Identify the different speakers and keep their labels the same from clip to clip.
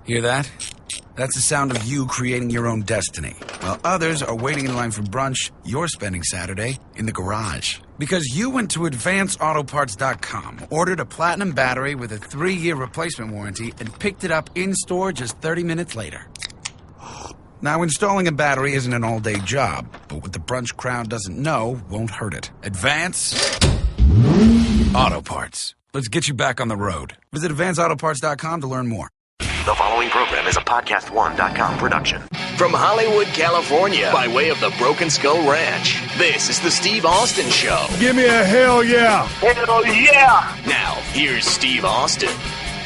Speaker 1: Hear that? That's the sound of you creating your own destiny. While others are waiting in line for brunch, you're spending Saturday in the garage. Because you went to advanceautoparts.com, ordered a platinum battery with a 3-year replacement warranty, and picked it up in-store just 30 minutes later. Now, installing a battery isn't an all-day job, but what the brunch crowd doesn't know won't hurt it. Advance Auto Parts. Let's get you back on the road. Visit advanceautoparts.com to learn more.
Speaker 2: The following program is a podcast1.com production.
Speaker 3: From Hollywood, California, by way of the Broken Skull Ranch, this is the Steve Austin Show.
Speaker 4: Give me a hell yeah.
Speaker 5: Hell yeah.
Speaker 3: Now, here's Steve Austin.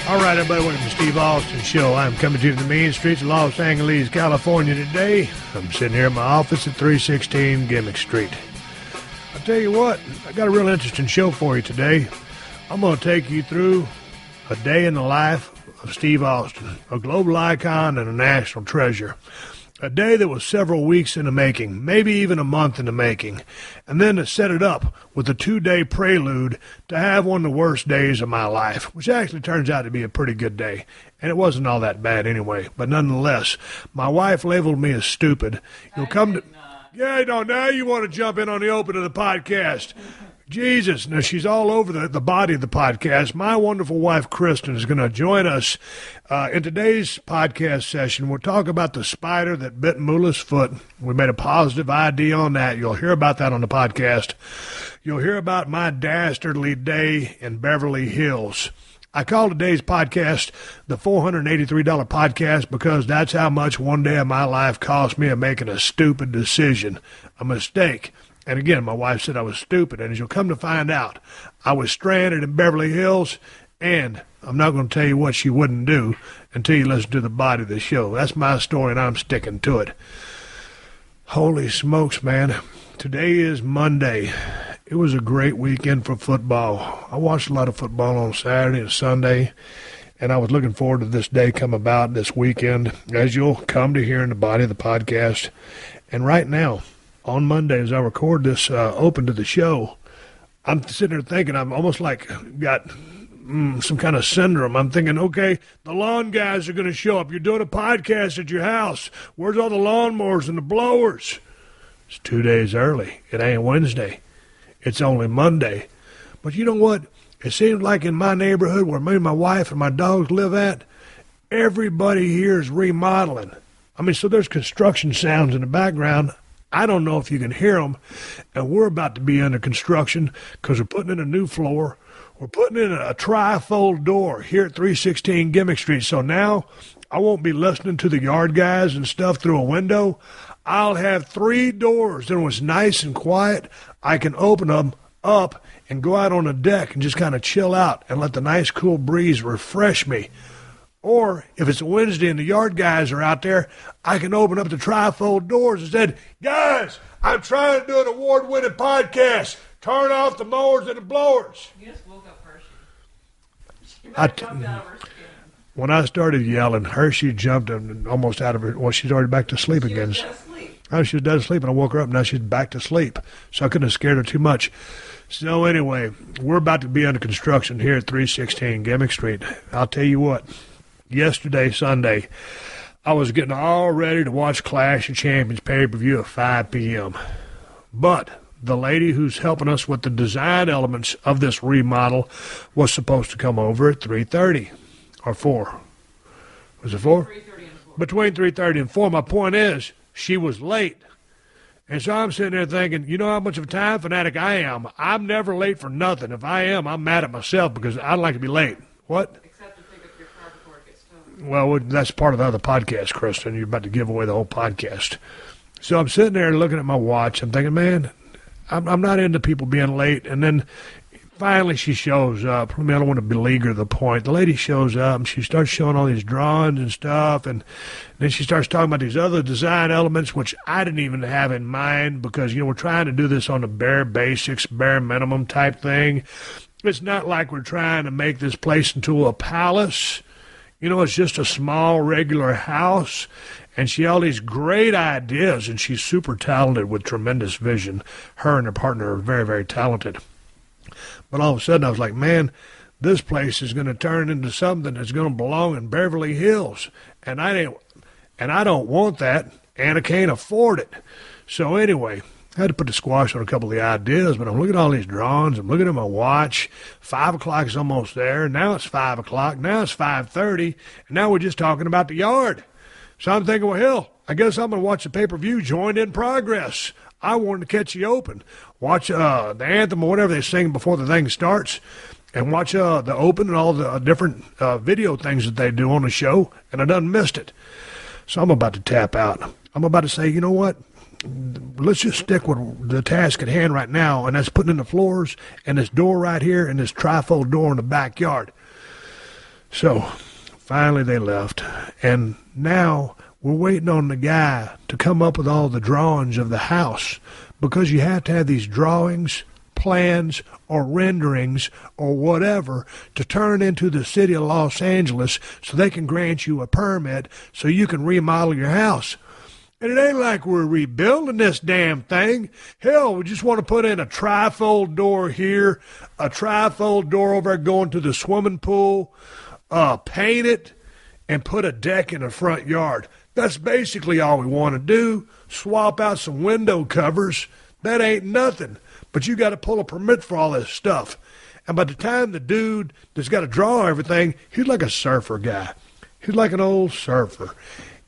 Speaker 4: All right, everybody, welcome to the Steve Austin Show. I'm coming to you from the main streets of Los Angeles, California today. I'm sitting here in my office at 316 Gimmick Street. I'll tell you what, I got a real interesting show for you today. I'm going to take you through a day in the life of Steve Austin, a global icon and a national treasure. A day that was several weeks in the making, maybe even a month in the making, and then to set it up with a 2-day prelude to have one of the worst days of my life, which actually turns out to be a pretty good day. And it wasn't all that bad anyway, but nonetheless, my wife labeled me as stupid. You'll come to... Yeah, no, now you want to jump in on the open of the podcast. Jesus, now she's all over the body of the podcast. My wonderful wife, Kristin, is going to join us in today's podcast session. We'll talk about the spider that bit Moolah's foot. We made a positive ID on that. You'll hear about that on the podcast. You'll hear about my dastardly day in Beverly Hills. I call today's podcast the $483 podcast because that's how much one day of my life cost me of making a stupid decision, a mistake. And again, my wife said I was stupid, and as you'll come to find out, I was stranded in Beverly Hills, and I'm not going to tell you what she wouldn't do until you listen to the body of the show. That's my story, and I'm sticking to it. Holy smokes, man. Today is Monday. It was a great weekend for football. I watched a lot of football on Saturday and Sunday, and I was looking forward to this day come about this weekend, as you'll come to hear in the body of the podcast. And right now, on Monday, as I record this open to the show, I'm sitting there thinking I'm almost like got some kind of syndrome. I'm thinking, okay, the lawn guys are going to show up. You're doing a podcast at your house. Where's all the lawnmowers and the blowers? It's 2 days early. It ain't Wednesday. It's only Monday. But you know what? It seems like in my neighborhood where me and my wife and my dogs live at, everybody here is remodeling. I mean, so there's construction sounds in the background. I don't know if you can hear them, and we're about to be under construction because we're putting in a new floor. We're putting in a tri-fold door here at 316 Gimmick Street. So now I won't be listening to the yard guys and stuff through a window. I'll have 3 doors. Then when it's nice and quiet, I can open them up and go out on the deck and just kind of chill out and let the nice cool breeze refresh me. Or if it's a Wednesday and the yard guys are out there, I can open up the trifold doors and say, guys, I'm trying to do an award-winning podcast. Turn off the mowers and the blowers.
Speaker 6: You just woke up Hershey.
Speaker 4: When I started yelling, Hershey jumped almost out of her. Well, she's already back to sleep again.
Speaker 6: She was asleep.
Speaker 4: Oh, she was dead asleep, and I woke her up. Now she's back to sleep, so I couldn't have scared her too much. So anyway, we're about to be under construction here at 316 Gimmick Street. I'll tell you what. Yesterday, Sunday, I was getting all ready to watch Clash of Champions pay-per-view at 5 p.m. But the lady who's helping us with the design elements of this remodel was supposed to come over at 3:30 or 4. Was it 4?
Speaker 6: 3:30 and 4.
Speaker 4: Between 3:30 and 4. My point is, she was late. And so I'm sitting there thinking, you know how much of a time fanatic I am. I'm never late for nothing. If I am, I'm mad at myself because I don't like to be late. What? Well, that's part of the other podcast, Kristin. You're about to give away the whole podcast. So I'm sitting there looking at my watch. I'm thinking, man, I'm not into people being late. And then finally she shows up. I mean, I don't want to beleaguer the point. The lady shows up, and she starts showing all these drawings and stuff. And then she starts talking about these other design elements, which I didn't even have in mind because, you know, we're trying to do this on the bare basics, bare minimum type thing. It's not like we're trying to make this place into a palace. You know, it's just a small, regular house, and she had all these great ideas, and she's super talented with tremendous vision. Her and her partner are very, very talented. But all of a sudden, I was like, man, this place is going to turn into something that's going to belong in Beverly Hills. And I don't want that, and I can't afford it. So anyway, I had to put the squash on a couple of the ideas, but I'm looking at all these drawings. I'm looking at my watch. 5 o'clock is almost there. Now it's 5 o'clock. Now it's 5:30. And now we're just talking about the yard. So I'm thinking, well, hell, I guess I'm going to watch the pay-per-view Joined in Progress. I wanted to catch the open. Watch the anthem or whatever they sing before the thing starts. And watch the open and all the different video things that they do on the show. And I done missed it. So I'm about to tap out. I'm about to say, you know what? Let's just stick with the task at hand right now, and that's putting in the floors and this door right here and this trifold door in the backyard. So finally they left, and now we're waiting on the guy to come up with all the drawings of the house, because you have to have these drawings, plans, or renderings or whatever to turn into the city of Los Angeles so they can grant you a permit so you can remodel your house. And it ain't like we're rebuilding this damn thing. Hell, we just want to put in a trifold door here, a trifold door over there going to the swimming pool, paint it, and put a deck in the front yard. That's basically all we want to do. Swap out some window covers. That ain't nothing. But you got to pull a permit for all this stuff. And by the time the dude that's got to draw everything, he's like a surfer guy. He's like an old surfer.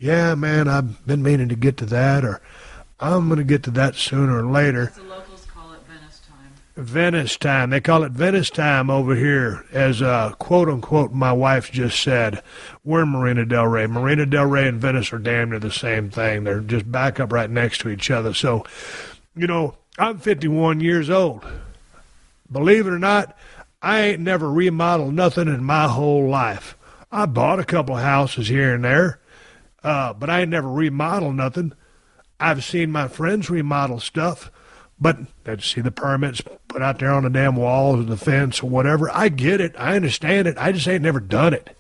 Speaker 4: Yeah, man, I've been meaning to get to that, or I'm going to get to that sooner or later.
Speaker 6: As the locals call it, Venice time.
Speaker 4: Venice time. They call it Venice time over here, as quote-unquote my wife just said. We're in Marina Del Rey. Marina Del Rey and Venice are damn near the same thing. They're just back up right next to each other. So, you know, I'm 51 years old. Believe it or not, I ain't never remodeled nothing in my whole life. I bought a couple of houses here and there. But I ain't never remodeled nothing. I've seen my friends remodel stuff, but they'd see the permits put out there on the damn walls or the fence or whatever. I get it. I understand it. I just ain't never done it.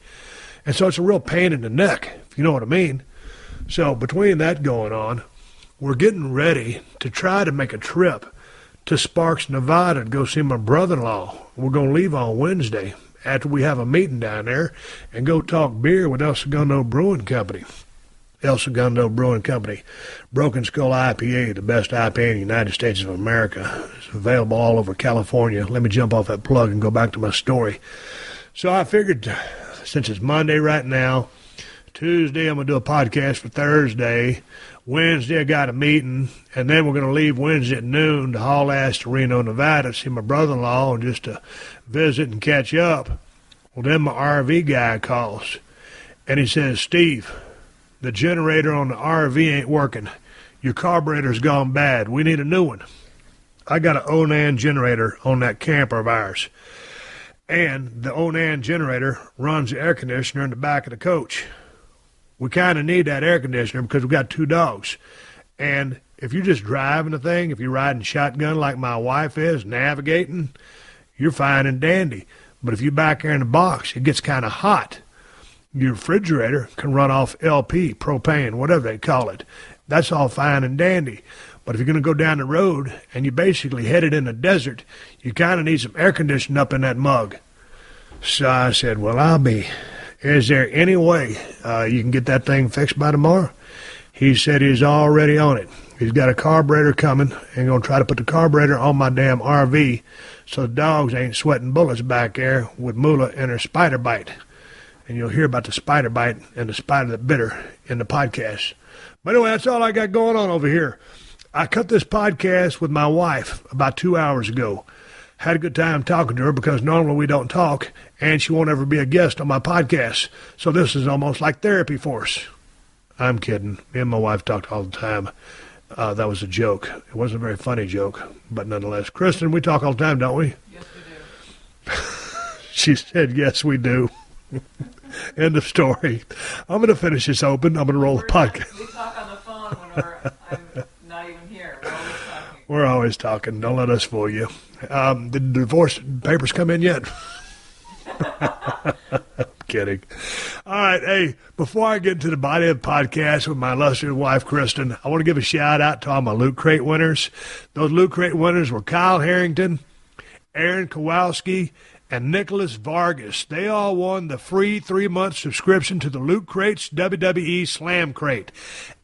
Speaker 4: And so it's a real pain in the neck, if you know what I mean. So between that going on, we're getting ready to try to make a trip to Sparks, Nevada to go see my brother-in-law. We're going to leave on Wednesday after we have a meeting down there and go talk beer with El Segundo Brewing Company. El Segundo Brewing Company, Broken Skull IPA, the best IPA in the United States of America. It's available all over California. Let me jump off that plug and go back to my story. So I figured, since it's Monday right now, Tuesday I'm going to do a podcast for Thursday. Wednesday I got a meeting, and then we're going to leave Wednesday at noon to haul ass to Reno, Nevada to see my brother-in-law and just to visit and catch up. Well, then my RV guy calls, and he says, Steve, the generator on the RV ain't working. Your carburetor's gone bad. We need a new one. I got an Onan generator on that camper of ours. And the Onan generator runs the air conditioner in the back of the coach. We kind of need that air conditioner because we've got 2 dogs. And if you're just driving the thing, if you're riding shotgun like my wife is, navigating, you're fine and dandy. But if you're back there in the box, it gets kind of hot. Your refrigerator can run off LP, propane, whatever they call it. That's all fine and dandy. But if you're going to go down the road and you basically headed in the desert, you kind of need some air conditioning up in that mug. So I said, well, is there any way you can get that thing fixed by tomorrow? He said he's already on it. He's got a carburetor coming and going to try to put the carburetor on my damn RV so the dogs ain't sweating bullets back there with Moolah and her spider bite. And you'll hear about the spider bite and the spider that bit her in the podcast. But anyway, that's all I got going on over here. I cut this podcast with my wife about 2 hours ago. Had a good time talking to her because normally we don't talk, and she won't ever be a guest on my podcast. So this is almost like therapy for us. I'm kidding. Me and my wife talked all the time. That was a joke. It wasn't a very funny joke, but nonetheless. Kristin, we talk all the time, don't we?
Speaker 6: Yes, we do.
Speaker 4: She said, yes, we do. End of story. I'm going to finish this open. I'm going to roll the podcast.
Speaker 6: We talk on the phone when I'm not even here. We're always talking.
Speaker 4: We're always talking. Don't let us fool you. Did the divorce papers come in yet? I'm kidding. All right. Hey, before I get into the body of the podcast with my illustrious wife, Kristin, I want to give a shout out to all my Loot Crate winners. Those Loot Crate winners were Kyle Harrington, Aaron Kowalski, and Nicholas Vargas. They all won the free 3-month subscription to the Loot Crate's WWE Slam Crate.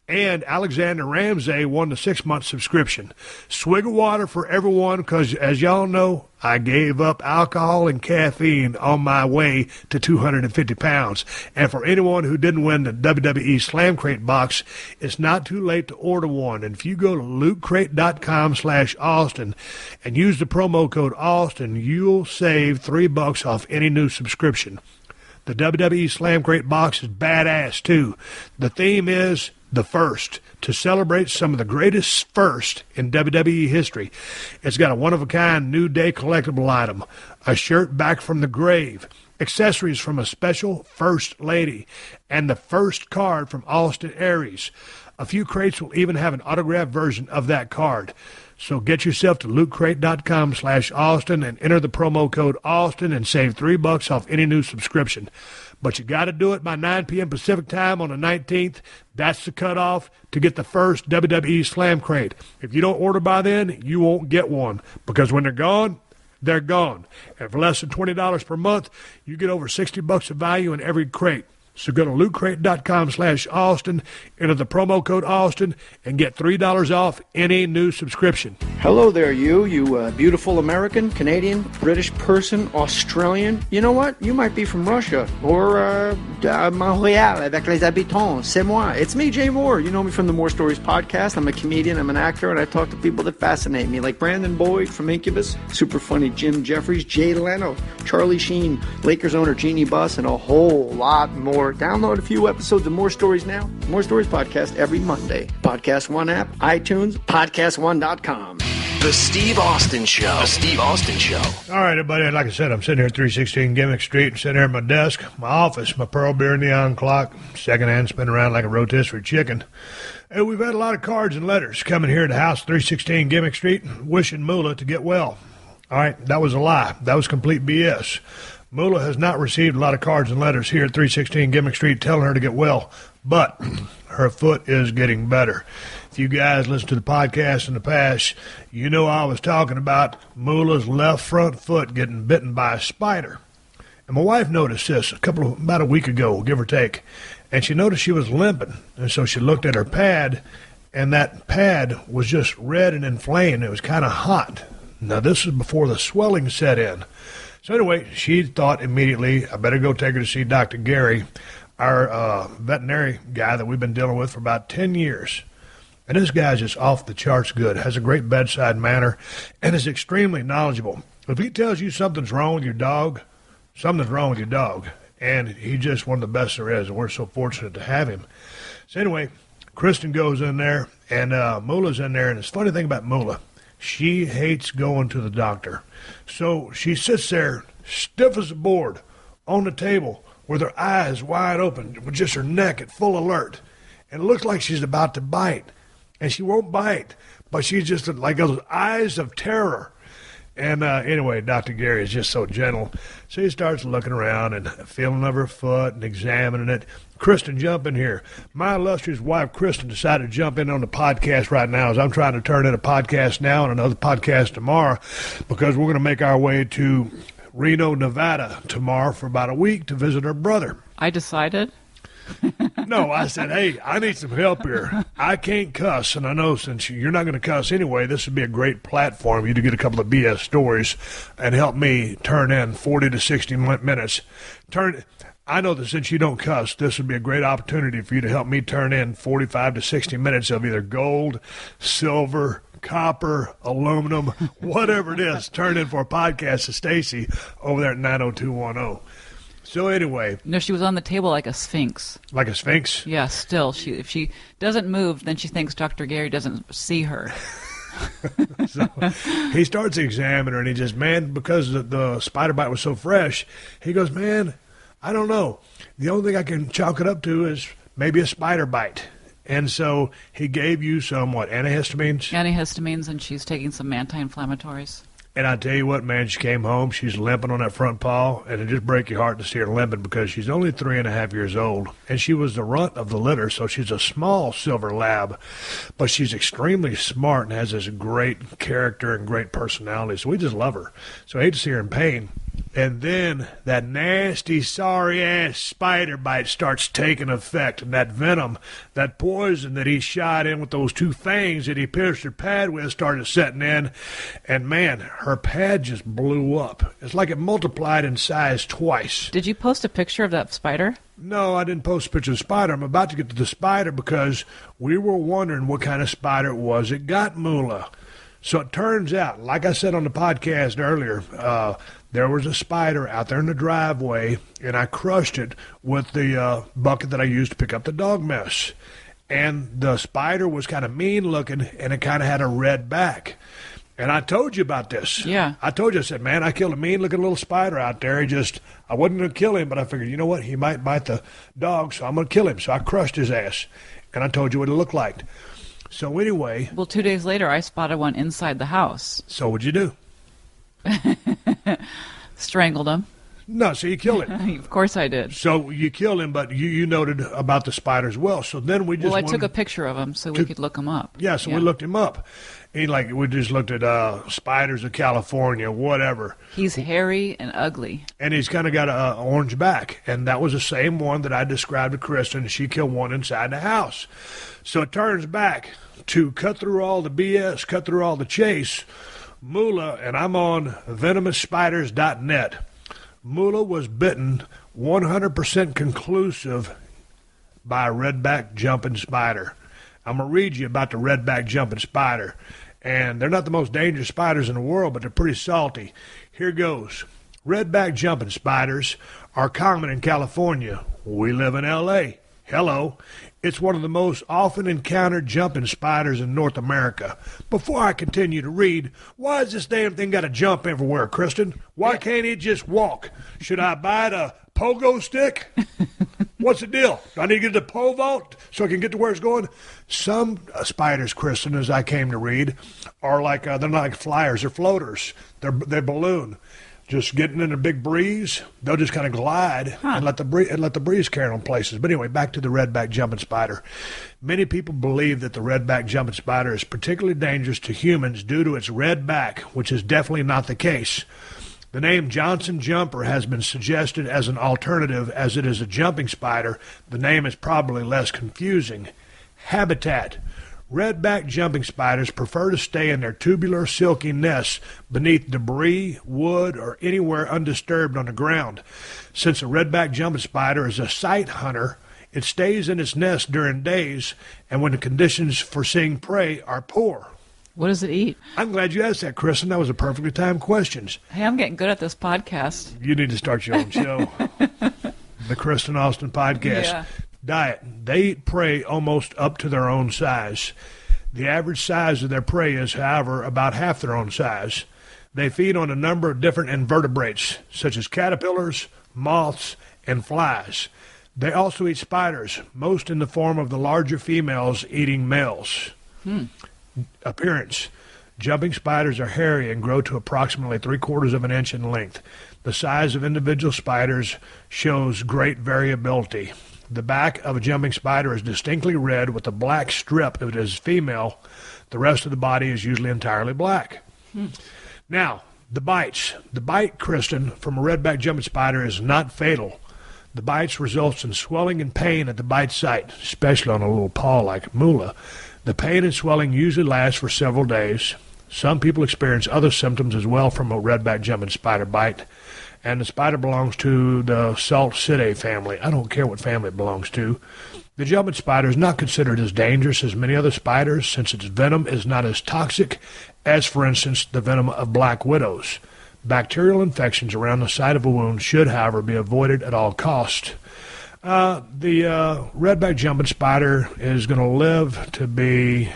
Speaker 4: And Alexander Ramsey won the 6-month subscription. Swig of water for everyone, because as y'all know, I gave up alcohol and caffeine on my way to 250 pounds. And for anyone who didn't win the WWE Slam Crate box, it's not too late to order one. And if you go to lootcrate.com/Austin and use the promo code Austin, you'll save $3 off any new subscription. The WWE Slam Crate box is badass, too. The theme is the first, to celebrate some of the greatest first in WWE history. It's got a one-of-a-kind New Day collectible item, a shirt back from the grave, accessories from a special First Lady, and the first card from Austin Aries. A few crates will even have an autographed version of that card. So get yourself to lootcrate.com/Austin and enter the promo code Austin and save $3 off any new subscription. But you got to do it by 9 p.m. Pacific time on the 19th. That's the cutoff to get the first WWE Slam Crate. If you don't order by then, you won't get one, because when they're gone, they're gone. And for less than $20 per month, you get over $60 of value in every crate. So go to lootcrate.com/Austin, enter the promo code Austin, and get $3 off any new subscription.
Speaker 5: Hello there, you beautiful American, Canadian, British person, Australian. You know what? You might be from Russia or Montreal avec les habitants. C'est moi. It's me, Jay Moore. You know me from the More Stories podcast. I'm a comedian, I'm an actor, and I talk to people that fascinate me, like Brandon Boyd from Incubus, super funny Jim Jeffries, Jay Leno, Charlie Sheen, Lakers owner Jeannie Buss, and a whole lot more. Download a few episodes of More Stories now. More Stories podcast every Monday. Podcast One app, iTunes, podcast1.com.
Speaker 3: The Steve Austin Show. The Steve Austin Show.
Speaker 4: All right, everybody. Like I said, I'm sitting here at 316 Gimmick Street, sitting here at my desk, my office, my Pearl Beer Neon clock, secondhand spinning around like a rotisserie chicken. And we've had a lot of cards and letters coming here to the house, 316 Gimmick Street, wishing Moolah to get well. All right, that was a lie. That was complete BS. Moolah has not received a lot of cards and letters here at 316 Gimmick Street telling her to get well, but her foot is getting better. If you guys listen to the podcast in the past, you know I was talking about Moolah's left front foot getting bitten by a spider. And my wife noticed this about a week ago, give or take, and she noticed she was limping. And so she looked at her pad, and that pad was just red and inflamed. It was kind of hot. Now, this is before the swelling set in. So anyway, she thought immediately, I better go take her to see Dr. Gary, our veterinary guy that we've been dealing with for about 10 years. And this guy's just off the charts good, has a great bedside manner, and is extremely knowledgeable. If he tells you something's wrong with your dog, something's wrong with your dog. And he's just one of the best there is, and we're so fortunate to have him. So anyway, Kristin goes in there, and Moolah's in there, and the funny thing about Moolah, she hates going to the doctor. So she sits there stiff as a board on the table with her eyes wide open, with just her neck at full alert. And it looks like she's about to bite. And she won't bite, but she's just like those eyes of terror. And anyway, Dr. Gary is just so gentle. So he starts looking around and feeling of her foot and examining it. Kristin, jump in here. My illustrious wife, Kristin, decided to jump in on the podcast right now as I'm trying to turn in a podcast now and another podcast tomorrow, because we're going to make our way to Reno, Nevada tomorrow for about a week to visit her brother.
Speaker 6: I decided.
Speaker 4: No, I said, hey, I need some help here. I can't cuss, and I know since you're not going to cuss anyway, this would be a great platform for you to get a couple of BS stories and help me turn in 40 to 60 minutes. I know that since you don't cuss, this would be a great opportunity for you to help me turn in 45 to 60 minutes of either gold, silver, copper, aluminum, whatever it is, turn in for a podcast to Stacy over there at 90210. So anyway.
Speaker 6: No, she was on the table like a sphinx.
Speaker 4: Like a sphinx?
Speaker 6: Yeah, still. If she doesn't move, then she thinks Dr. Gary doesn't see her.
Speaker 4: So he starts examining her, and he just, man, because the spider bite was so fresh, he goes, man, I don't know. The only thing I can chalk it up to is maybe a spider bite. And so he gave you some, antihistamines?
Speaker 6: Antihistamines, and she's taking some anti-inflammatories.
Speaker 4: And I tell you what, man, she came home, she's limping on that front paw, and it just breaks your heart to see her limping because she's only 3.5 years old. And she was the runt of the litter, so she's a small silver lab, but she's extremely smart and has this great character and great personality. So we just love her. So I hate to see her in pain. And then that nasty, sorry-ass spider bite starts taking effect. And that venom, that poison that he shot in with those two fangs that he pierced her pad with started setting in. And, man, her pad just blew up. It's like it multiplied in size twice.
Speaker 6: Did you post a picture of that spider?
Speaker 4: No, I didn't post a picture of the spider. I'm about to get to the spider because we were wondering what kind of spider it was. It got Moolah. So it turns out, like I said on the podcast earlier, there was a spider out there in the driveway, and I crushed it with the bucket that I used to pick up the dog mess. And the spider was kind of mean-looking, and it kind of had a red back. And I told you about this.
Speaker 6: Yeah.
Speaker 4: I told you, I said, man, I killed a mean-looking little spider out there. I wasn't going to kill him, but I figured, you know what, he might bite the dog, so I'm going to kill him. So I crushed his ass, and I told you what it looked like. So anyway.
Speaker 6: Well, 2 days later, I spotted one inside the house.
Speaker 4: So what'd you do?
Speaker 6: Strangled him.
Speaker 4: No, so you killed him.
Speaker 6: Of course I did.
Speaker 4: So you killed him, but you noted about the spider as well. So then we just
Speaker 6: I took a picture of him so we could look him up.
Speaker 4: Yeah, so we looked him up. We just looked at spiders of California, whatever.
Speaker 6: He's hairy and ugly.
Speaker 4: And he's kind of got an orange back. And that was the same one that I described to Kristin. She killed one inside the house. So it turns back to cut through all the BS, cut through all the chase. Moolah, and I'm on venomousspiders.net. Moolah was bitten 100% conclusive by a redback jumping spider. I'm going to read you about the redback jumping spider. And they're not the most dangerous spiders in the world, but they're pretty salty. Here goes. Redback jumping spiders are common in California. We live in L.A. Hello. It's one of the most often encountered jumping spiders in North America. Before I continue to read, why has this damn thing got to jump everywhere, Kristin? Why can't it just walk? Should I buy it a pogo stick? What's the deal? Do I need to get the pole vault so I can get to where it's going? Some spiders, Kristin, as I came to read, are like, they're not like flyers or floaters. They're balloon. Just getting in a big breeze, they'll just kind of glide and let the breeze carry them places. But anyway, back to the redback jumping spider. Many people believe that the redback jumping spider is particularly dangerous to humans due to its red back, which is definitely not the case. The name Johnson jumper has been suggested as an alternative, as it is a jumping spider. The name is probably less confusing. Habitat. Redback jumping spiders prefer to stay in their tubular, silky nests beneath debris, wood, or anywhere undisturbed on the ground. Since a redback jumping spider is a sight hunter, it stays in its nest during days and when the conditions for seeing prey are poor.
Speaker 6: What does it eat?
Speaker 4: I'm glad you asked that, Kristin. That was a perfectly timed question.
Speaker 6: Hey, I'm getting good at this podcast.
Speaker 4: You need to start your own show. The Kristin Austin Podcast.
Speaker 6: Yeah.
Speaker 4: Diet. They eat prey almost up to their own size. The average size of their prey is, however, about half their own size. They feed on a number of different invertebrates, such as caterpillars, moths, and flies. They also eat spiders, most in the form of the larger females eating males. Appearance. Jumping spiders are hairy and grow to approximately 3/4 of an inch in length. The size of individual spiders shows great variability. The back of a jumping spider is distinctly red with a black strip if it is female. The rest of the body is usually entirely black. Now, the bites. The bite, Kristin, from a redback jumping spider is not fatal. The bites results in swelling and pain at the bite site, especially on a little paw like Moolah. The pain and swelling usually lasts for several days. Some people experience other symptoms as well from a redback jumping spider bite. And the spider belongs to the Salticidae family. I don't care what family it belongs to. The jumping spider is not considered as dangerous as many other spiders since its venom is not as toxic as, for instance, the venom of black widows. Bacterial infections around the site of a wound should, however, be avoided at all costs. The redback jumping spider is going to live to be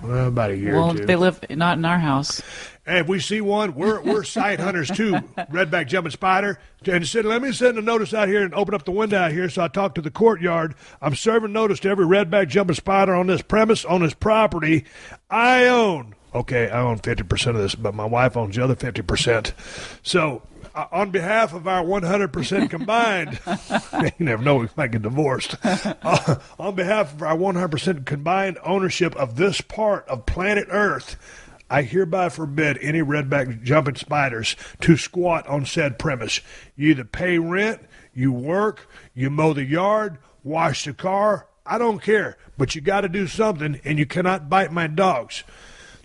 Speaker 4: about a year or two.
Speaker 6: Well, they live not in our house.
Speaker 4: And if we see one, we're sight hunters too, redback jumping spider. And said, let me send a notice out here and open up the window out here. So I talked to the courtyard. I'm serving notice to every redback jumping spider on this premise, on this property. I own 50% of this, but my wife owns the other 50%. So on behalf of our 100% combined, you never know, we might get divorced. On behalf of our 100% combined ownership of this part of planet Earth, I hereby forbid any redback jumping spiders to squat on said premise. You either pay rent, you work, you mow the yard, wash the car. I don't care, but you got to do something, and you cannot bite my dogs.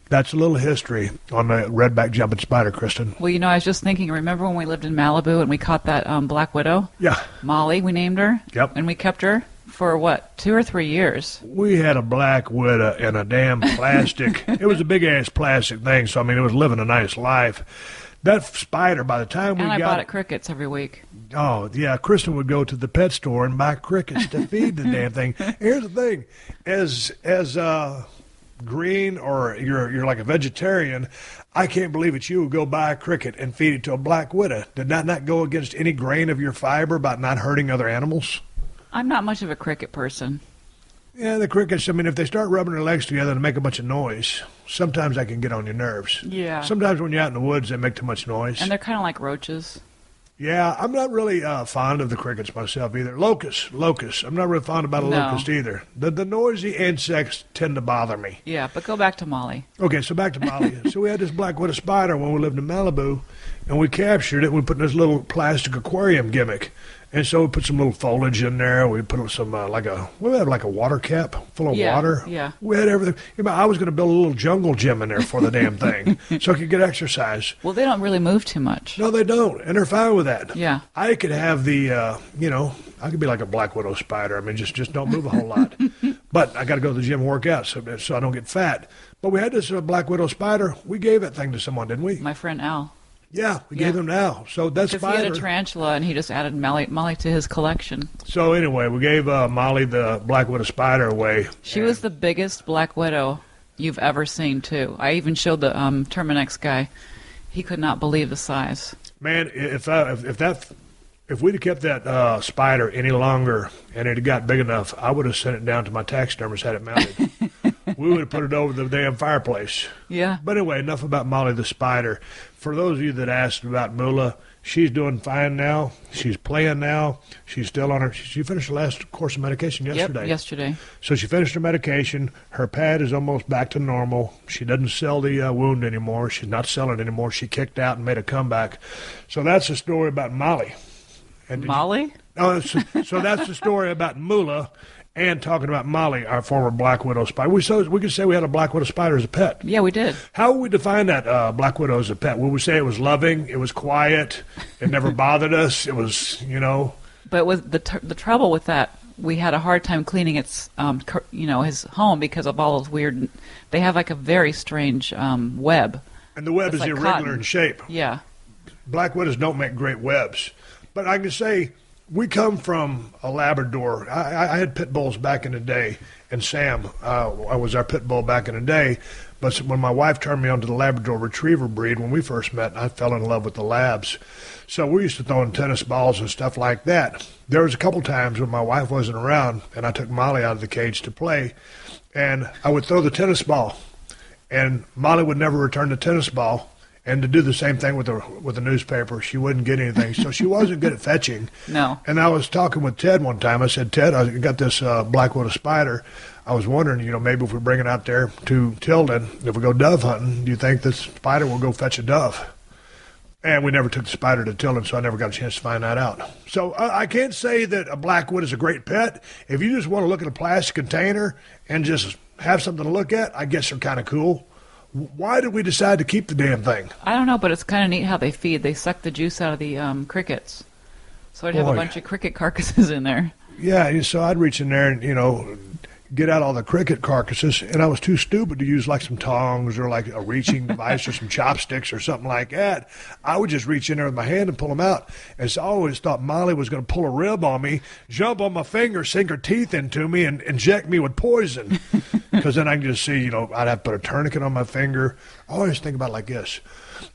Speaker 4: That's a little history on the redback jumping spider, Kristin.
Speaker 6: Well, I was just thinking, remember when we lived in Malibu and we caught that black widow?
Speaker 4: Yeah.
Speaker 6: Molly, we named her.
Speaker 4: Yep.
Speaker 6: And we kept her for, 2 or 3 years?
Speaker 4: We had a black widow in a damn plastic. It was a big-ass plastic thing, so, it was living a nice life. That spider, by the time
Speaker 6: I bought it crickets every week.
Speaker 4: Oh, yeah, Kristin would go to the pet store and buy crickets to feed the damn thing. Here's the thing. As green or you're like a vegetarian, I can't believe that you would go buy a cricket and feed it to a black widow. Did that not go against any grain of your fiber about not hurting other animals?
Speaker 6: I'm not much of a cricket person.
Speaker 4: Yeah, the crickets, if they start rubbing their legs together and make a bunch of noise, sometimes that can get on your nerves.
Speaker 6: Yeah.
Speaker 4: Sometimes when you're out in the woods, they make too much noise.
Speaker 6: And they're kind of like roaches.
Speaker 4: Yeah, I'm not really fond of the crickets myself either. Locusts. I'm not really fond about a locust either. The noisy insects tend to bother me.
Speaker 6: Yeah, but go back to Molly.
Speaker 4: Okay, so back to Molly. So we had this black widow spider when we lived in Malibu, and we captured it. We put in this little plastic aquarium gimmick. And so we put some little foliage in there. We put some we had like a water cap full of water.
Speaker 6: Yeah.
Speaker 4: We had everything. I was going to build a little jungle gym in there for the damn thing, so I could get exercise.
Speaker 6: Well, they don't really move too much.
Speaker 4: No, they don't, and they're fine with that.
Speaker 6: Yeah.
Speaker 4: I could have the, I could be like a black widow spider. Just don't move a whole lot. But I got to go to the gym and work out so I don't get fat. But we had this black widow spider. We gave that thing to someone, didn't we?
Speaker 6: My friend Al.
Speaker 4: Yeah, we gave him now. So that's
Speaker 6: because he had a tarantula, and he just added Molly to his collection.
Speaker 4: So anyway, we gave Molly the black widow spider away.
Speaker 6: She was the biggest black widow you've ever seen, too. I even showed the Terminex guy. He could not believe the size.
Speaker 4: Man, if we'd have kept that spider any longer and it had got big enough, I would have sent it down to my taxidermist, had it mounted. We would have put it over the damn fireplace.
Speaker 6: Yeah.
Speaker 4: But anyway, enough about Molly the spider. For those of you that asked about Mula, she's doing fine now. She's playing now. She's still on she finished the last course of medication yesterday.
Speaker 6: Yep, yesterday.
Speaker 4: So she finished her medication. Her pad is almost back to normal. She doesn't sell the wound anymore. She's not selling it anymore. She kicked out and made a comeback. So that's the story about Molly. And
Speaker 6: Molly?
Speaker 4: So that's the story about Mula. And talking about Molly, our former black widow spider. We could say we had a black widow spider as a pet.
Speaker 6: Yeah, we did.
Speaker 4: How would we define that black widow as a pet? Would we say it was loving, it was quiet, it never bothered us, it was,
Speaker 6: But with the trouble with that, we had a hard time cleaning its, his home because of all those weird. They have like a very strange web.
Speaker 4: And the web is like irregular cotton in shape.
Speaker 6: Yeah.
Speaker 4: Black widows don't make great webs, but I can say. We come from a Labrador. I had pit bulls back in the day, and Sam was our pit bull back in the day. But when my wife turned me on to the Labrador Retriever breed, when we first met, I fell in love with the Labs. So we used to throw in tennis balls and stuff like that. There was a couple times when my wife wasn't around, and I took Molly out of the cage to play, and I would throw the tennis ball, and Molly would never return the tennis ball. And to do the same thing with the newspaper, she wouldn't get anything. So she wasn't good at fetching.
Speaker 6: No.
Speaker 4: And I was talking with Ted one time. I said, Ted, I got this black widow spider. I was wondering, maybe if we bring it out there to Tilden, if we go dove hunting, do you think this spider will go fetch a dove? And we never took the spider to Tilden, so I never got a chance to find that out. So I can't say that a black widow is a great pet. If you just want to look at a plastic container and just have something to look at, I guess they're kind of cool. Why did we decide to keep the damn thing?
Speaker 6: I don't know, but it's kind of neat how they feed. They suck the juice out of the crickets. So I'd have a bunch of cricket carcasses in there.
Speaker 4: Yeah, so I'd reach in there and, get out all the cricket carcasses, and I was too stupid to use like some tongs or like a reaching device or some chopsticks or something like that. I would just reach in there with my hand and pull them out. And so I always thought Molly was going to pull a rib on me, jump on my finger, sink her teeth into me, and inject me with poison. Because then I can just see, I'd have to put a tourniquet on my finger. I always think about it like this.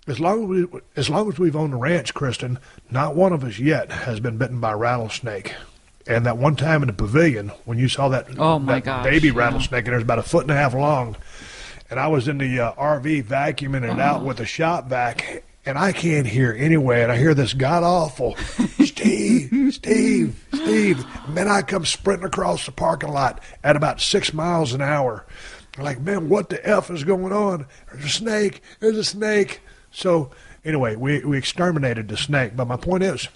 Speaker 4: As long as we've owned the ranch, Kristin, not one of us yet has been bitten by a rattlesnake. And that one time in the pavilion, when you saw that, baby rattlesnake, and it was about 1.5 feet long, and I was in the RV vacuuming it out with a shop vac, and I can't hear anyway, and I hear this god-awful, Steve. And then I come sprinting across the parking lot at about 6 miles an hour. Like, man, what the F is going on? There's a snake. There's a snake. So anyway, we exterminated the snake. But my point is,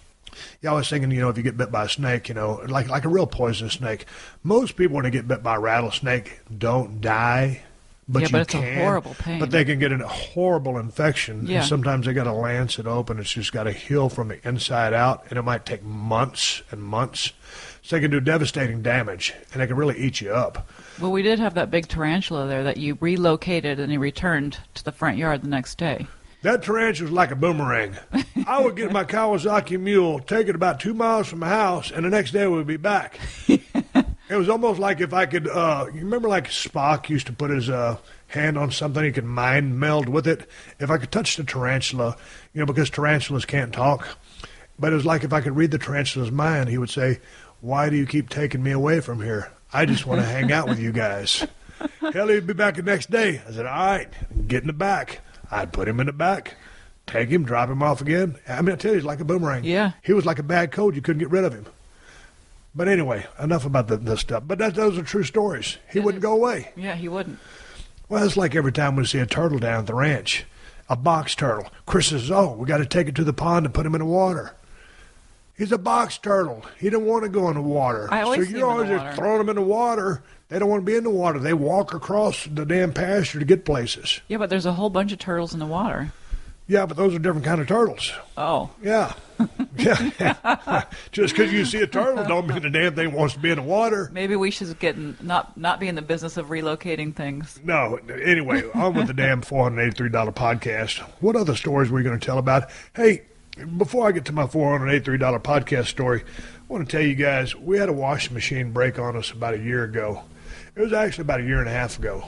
Speaker 4: I was thinking, if you get bit by a snake, like a real poisonous snake, most people when they get bit by a rattlesnake don't die. But
Speaker 6: it's a horrible pain.
Speaker 4: But they can get a horrible infection.
Speaker 6: Yeah.
Speaker 4: And sometimes they got to lance it open. It's just got to heal from the inside out, and it might take months and months. So they can do devastating damage, and they can really eat you up.
Speaker 6: Well, we did have that big tarantula there that you relocated, and he returned to the front yard the next day.
Speaker 4: That tarantula was like a boomerang. I would get my Kawasaki mule, take it about 2 miles from my house, and the next day we'd be back. It was almost like if I could, you remember like Spock used to put his hand on something, he could mind meld with it? If I could touch the tarantula, because tarantulas can't talk, but it was like if I could read the tarantula's mind, he would say, "Why do you keep taking me away from here? I just want to hang out with you guys." Hell, he'd be back the next day. I said, "All right, get in the back." I'd put him in the back, take him, drop him off again. I mean, I tell you, he's like a boomerang.
Speaker 6: Yeah.
Speaker 4: He was like a bad cold. You couldn't get rid of him. But anyway, enough about this stuff. But those are true stories. He wouldn't go away.
Speaker 6: Yeah, he wouldn't.
Speaker 4: Well, it's like every time we see a turtle down at the ranch, a box turtle. Chris says, we got to take it to the pond and put him in the water. He's a box turtle. He didn't want to go in the water.
Speaker 6: I always see
Speaker 4: you're
Speaker 6: him in
Speaker 4: always
Speaker 6: the
Speaker 4: just
Speaker 6: water.
Speaker 4: throwing them in the water. They don't want to be in the water. They walk across the damn pasture to get places.
Speaker 6: Yeah, but there's a whole bunch of turtles in the water.
Speaker 4: Yeah, but those are different kind of turtles.
Speaker 6: Oh.
Speaker 4: Yeah. Yeah. Just because you see a turtle don't mean the damn thing wants to be in the water.
Speaker 6: Maybe we should not be in the business of relocating things.
Speaker 4: No. Anyway, on with the damn $483 podcast. What other stories were you going to tell about? Hey, before I get to my $483 podcast story, I want to tell you guys, we had a washing machine break on us about a year ago. It was actually about a year and a half ago.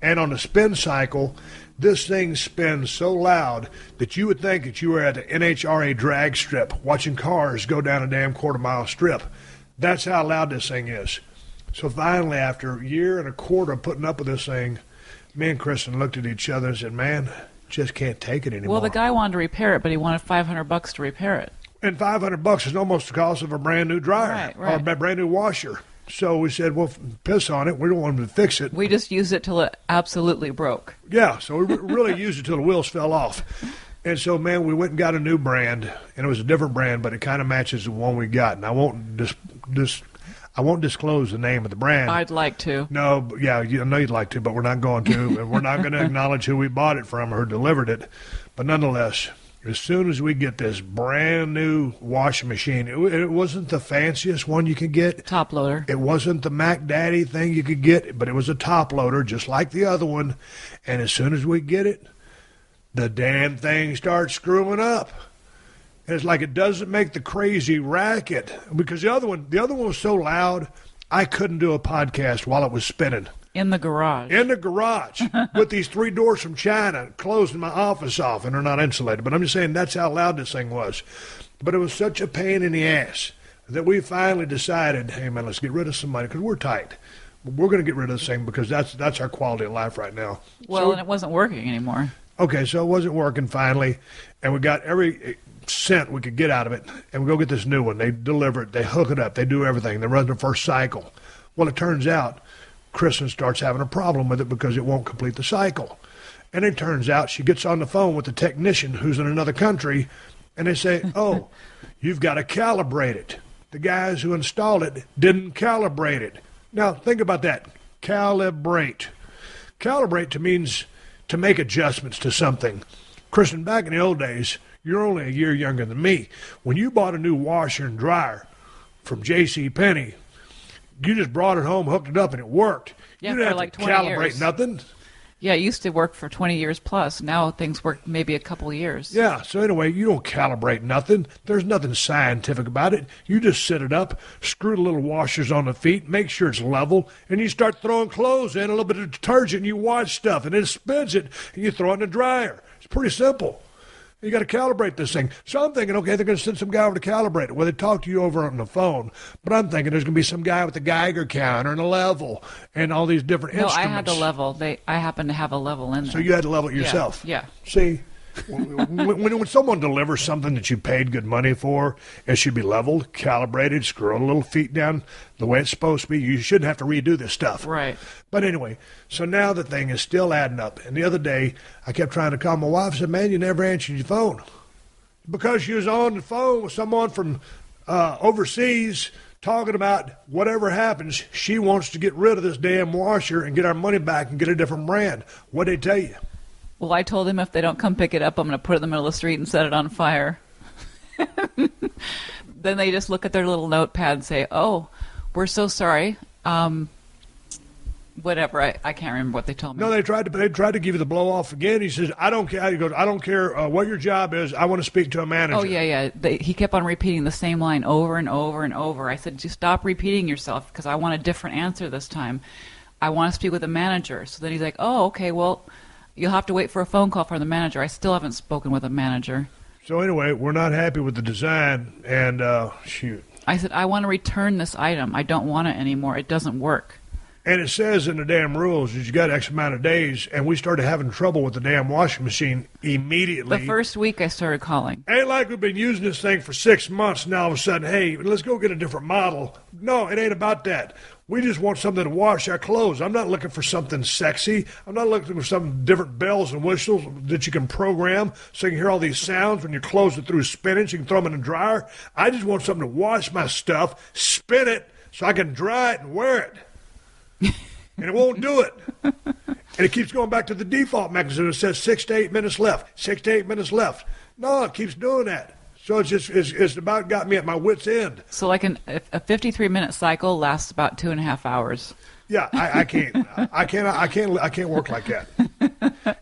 Speaker 4: And on the spin cycle, this thing spins so loud that you would think that you were at the NHRA drag strip watching cars go down a damn quarter-mile strip. That's how loud this thing is. So finally, after a year and a quarter of putting up with this thing, me and Kristin looked at each other and said, man, just can't take it anymore.
Speaker 6: Well, the guy wanted to repair it, but he wanted $500 to repair it.
Speaker 4: And $500 is almost the cost of a brand new dryer or a brand new washer. So we said, well, piss on it. We don't want him to fix it.
Speaker 6: We just used it till it absolutely broke.
Speaker 4: Yeah, so we really used it till the wheels fell off. And so, man, we went and got a new brand, and it was a different brand, but it kind of matches the one we got. And I won't disclose the name of the brand.
Speaker 6: I'd like to.
Speaker 4: No, yeah, I know you'd like to, but we're not going to. And we're not going to acknowledge who we bought it from or who delivered it. But nonetheless, as soon as we get this brand new washing machine, it wasn't the fanciest one you could get.
Speaker 6: Top loader.
Speaker 4: It wasn't the Mac Daddy thing you could get, but it was a top loader, just like the other one. And as soon as we get it, the damn thing starts screwing up. And it's like it doesn't make the crazy racket, because the other one was so loud, I couldn't do a podcast while it was spinning.
Speaker 6: In the garage.
Speaker 4: In the garage with these 3 doors from China closing my office off, and they're not insulated. But I'm just saying that's how loud this thing was. But it was such a pain in the ass that we finally decided, hey, man, let's get rid of some money because we're tight. We're going to get rid of this thing because that's our quality of life right now.
Speaker 6: Well, and it wasn't working anymore.
Speaker 4: Okay, so it wasn't working finally, and we got every cent we could get out of it, and we go get this new one. They deliver it. They hook it up. They do everything. They run the first cycle. Well, it turns out Kristin starts having a problem with it because it won't complete the cycle. And it turns out she gets on the phone with the technician who's in another country, and they say, oh, you've got to calibrate it. The guys who installed it didn't calibrate it. Now, think about that. Calibrate. Calibrate means to make adjustments to something. Kristin, back in the old days, you're only a year younger than me. When you bought a new washer and dryer from JCPenney, you just brought it home, hooked it up, and it worked.
Speaker 6: Yeah,
Speaker 4: you didn't
Speaker 6: for
Speaker 4: have
Speaker 6: like
Speaker 4: to
Speaker 6: 20
Speaker 4: calibrate
Speaker 6: years.
Speaker 4: nothing.
Speaker 6: Yeah, it used to work for 20 years plus. Now things work maybe a couple years.
Speaker 4: Yeah, so anyway, you don't calibrate nothing. There's nothing scientific about it. You just set it up, screw the little washers on the feet, make sure it's level, and you start throwing clothes in, a little bit of detergent, and you wash stuff, and it spins it, and you throw it in the dryer. It's pretty simple. You got to calibrate this thing. So I'm thinking, okay, they're going to send some guy over to calibrate it. Well, they talk to you over on the phone, but I'm thinking there's going to be some guy with a Geiger counter and a level and all these different
Speaker 6: No,
Speaker 4: instruments.
Speaker 6: I had the level. I happen to have a level in there.
Speaker 4: So you had to level it yourself.
Speaker 6: Yeah.
Speaker 4: See, When someone delivers something that you paid good money for, it should be leveled, calibrated, screw a little feet down the way it's supposed to be. You shouldn't have to redo this stuff.
Speaker 6: Right.
Speaker 4: But anyway, so now the thing is still adding up. And the other day, I kept trying to call my wife. I said, man, you never answered your phone. Because she was on the phone with someone from overseas talking about whatever happens, she wants to get rid of this damn washer and get our money back and get a different brand. What'd they tell you?
Speaker 6: Well, I told him if they don't come pick it up, I'm going to put it in the middle of the street and set it on fire. Then they just look at their little notepad and say, oh, we're so sorry. Whatever. I can't remember what they told me.
Speaker 4: No, they tried to give you the blow off again. He says, I don't care. He goes, I don't care what your job is. I want to speak to a manager.
Speaker 6: Oh, yeah. He kept on repeating the same line over and over and over. I said, just stop repeating yourself because I want a different answer this time. I want to speak with a manager. So then he's like, oh, okay, well, you'll have to wait for a phone call from the manager. I still haven't spoken with a manager.
Speaker 4: So anyway, we're not happy with the design, and shoot.
Speaker 6: I said, I want to return this item. I don't want it anymore. It doesn't work.
Speaker 4: And it says in the damn rules that you got X amount of days, and we started having trouble with the damn washing machine immediately.
Speaker 6: The first week I started calling.
Speaker 4: Ain't like we've been using this thing for 6 months, and all of a sudden, hey, let's go get a different model. No, it ain't about that. We just want something to wash our clothes. I'm not looking for something sexy. I'm not looking for some different bells and whistles that you can program so you can hear all these sounds when your clothes are through spinning so you can throw them in the dryer. I just want something to wash my stuff, spin it, so I can dry it and wear it. And it won't do it. And it keeps going back to the default mechanism. It says 6 to 8 minutes left, 6 to 8 minutes left. No, it keeps doing that. So it's about got me at my wit's end.
Speaker 6: So like a 53-minute cycle lasts about 2.5 hours.
Speaker 4: Yeah, I can't work like that.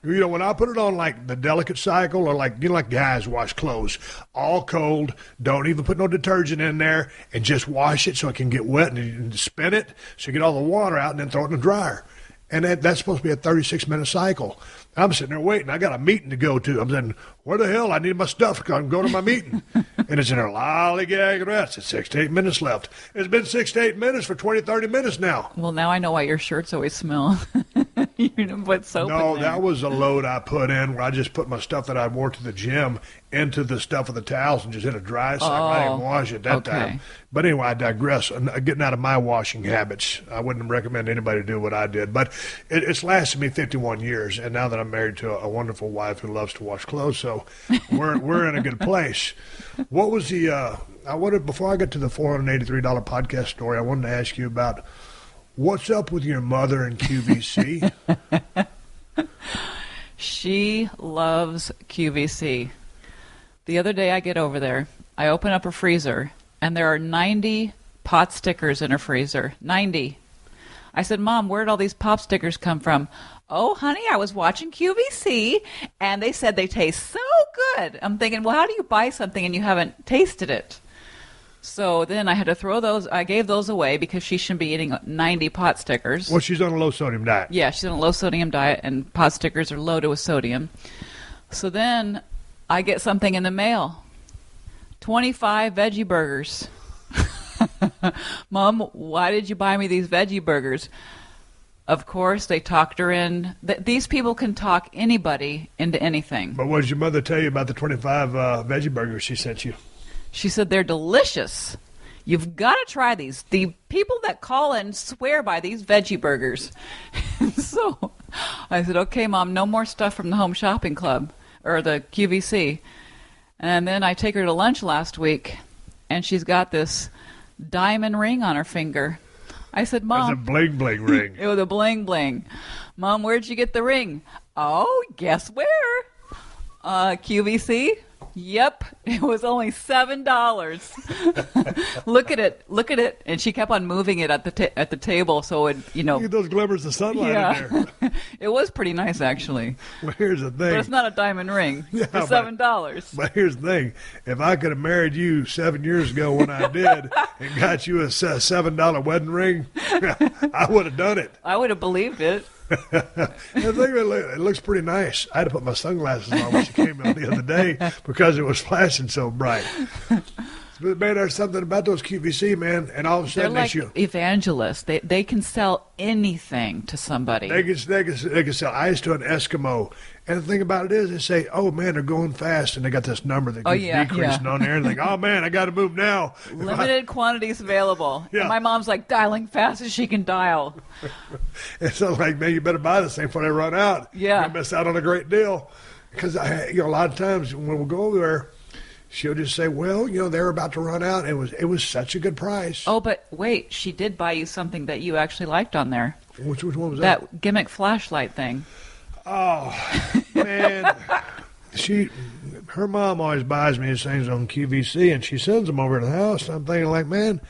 Speaker 4: You know, when I put it on like the delicate cycle, or like like guys wash clothes, all cold, don't even put no detergent in there, and just wash it so it can get wet and spin it so you get all the water out and then throw it in the dryer. And that's supposed to be a 36-minute cycle. I'm sitting there waiting. I got a meeting to go to. I'm saying, where the hell? I need my stuff to come go to my meeting. And it's in there, lollygag rest. It's 6 to 8 minutes left. It's been 6 to 8 minutes for 20, 30 minutes now.
Speaker 6: Well, now I know why your shirts always smell. You didn't put soap in there.
Speaker 4: No, that was a load I put in where I just put my stuff that I wore to the gym into the stuff with the towels and just in a dry cycle. I didn't wash it that time. But anyway, I digress. Getting out of my washing habits, I wouldn't recommend anybody do what I did. But it's lasted me 51 years, and now that I'm married to a wonderful wife who loves to wash clothes, so we're in a good place. What was before I get to the $483 podcast story, I wanted to ask you about what's up with your mother and QVC.
Speaker 6: She loves QVC. The other day I get over there, I open up her freezer, and there are 90 pot stickers in her freezer. 90. I said, Mom, where did all these pop stickers come from? Oh, honey, I was watching QVC, and they said they taste so good. I'm thinking, well, how do you buy something and you haven't tasted it? So then I had to throw those. I gave those away because she shouldn't be eating 90 pot stickers.
Speaker 4: Well, she's on a low-sodium diet.
Speaker 6: Yeah, she's on a low-sodium diet, and pot stickers are loaded with sodium. So then I get something in the mail. 25 veggie burgers. Mom, why did you buy me these veggie burgers? Of course, they talked her in. These people can talk anybody into anything.
Speaker 4: But what did your mother tell you about the 25 veggie burgers she sent you?
Speaker 6: She said they're delicious. You've got to try these. The people that call in swear by these veggie burgers. So I said, okay, Mom, no more stuff from the Home Shopping Club or the QVC. And then I take her to lunch last week, and she's got this diamond ring on her finger. I said, Mom.
Speaker 4: It's a bling-bling ring.
Speaker 6: It was a bling-bling. Mom, where'd you get the ring? Oh, guess where? QVC? Yep, it was only $7. Look at it. And she kept on moving it at the table so it,
Speaker 4: Look at those glimmers of sunlight in there.
Speaker 6: It was pretty nice, actually.
Speaker 4: Well, here's the thing.
Speaker 6: But it's not a diamond ring for $7.
Speaker 4: But here's the thing. If I could have married you 7 years ago when I did and got you a $7 wedding ring, I would have done it.
Speaker 6: I would have believed it.
Speaker 4: It looks pretty nice. I had to put my sunglasses on when she came out the other day because it was flashing so bright. But man, there's something about those QVC, man, and all of a
Speaker 6: They're
Speaker 4: sudden
Speaker 6: like evangelists. They can sell anything to somebody.
Speaker 4: they can sell ice to an Eskimo. And the thing about it is, they say, "Oh man, they're going fast," and they got this number that keeps decreasing on there, and they go, "Oh man, I got to move now."
Speaker 6: Limited quantities available.
Speaker 4: Yeah.
Speaker 6: And my mom's like dialing fast as she can dial.
Speaker 4: And so, like, man, you better buy this thing before they run out.
Speaker 6: Yeah.
Speaker 4: You miss out on a great deal. Because a lot of times when we go over there, she'll just say, "Well, they're about to run out." It was such a good price.
Speaker 6: Oh, but wait, she did buy you something that you actually liked on there.
Speaker 4: Which one was that?
Speaker 6: That gimmick flashlight thing.
Speaker 4: Oh, man. Her mom always buys me these things on QVC, and she sends them over to the house. And I'm thinking, like, man,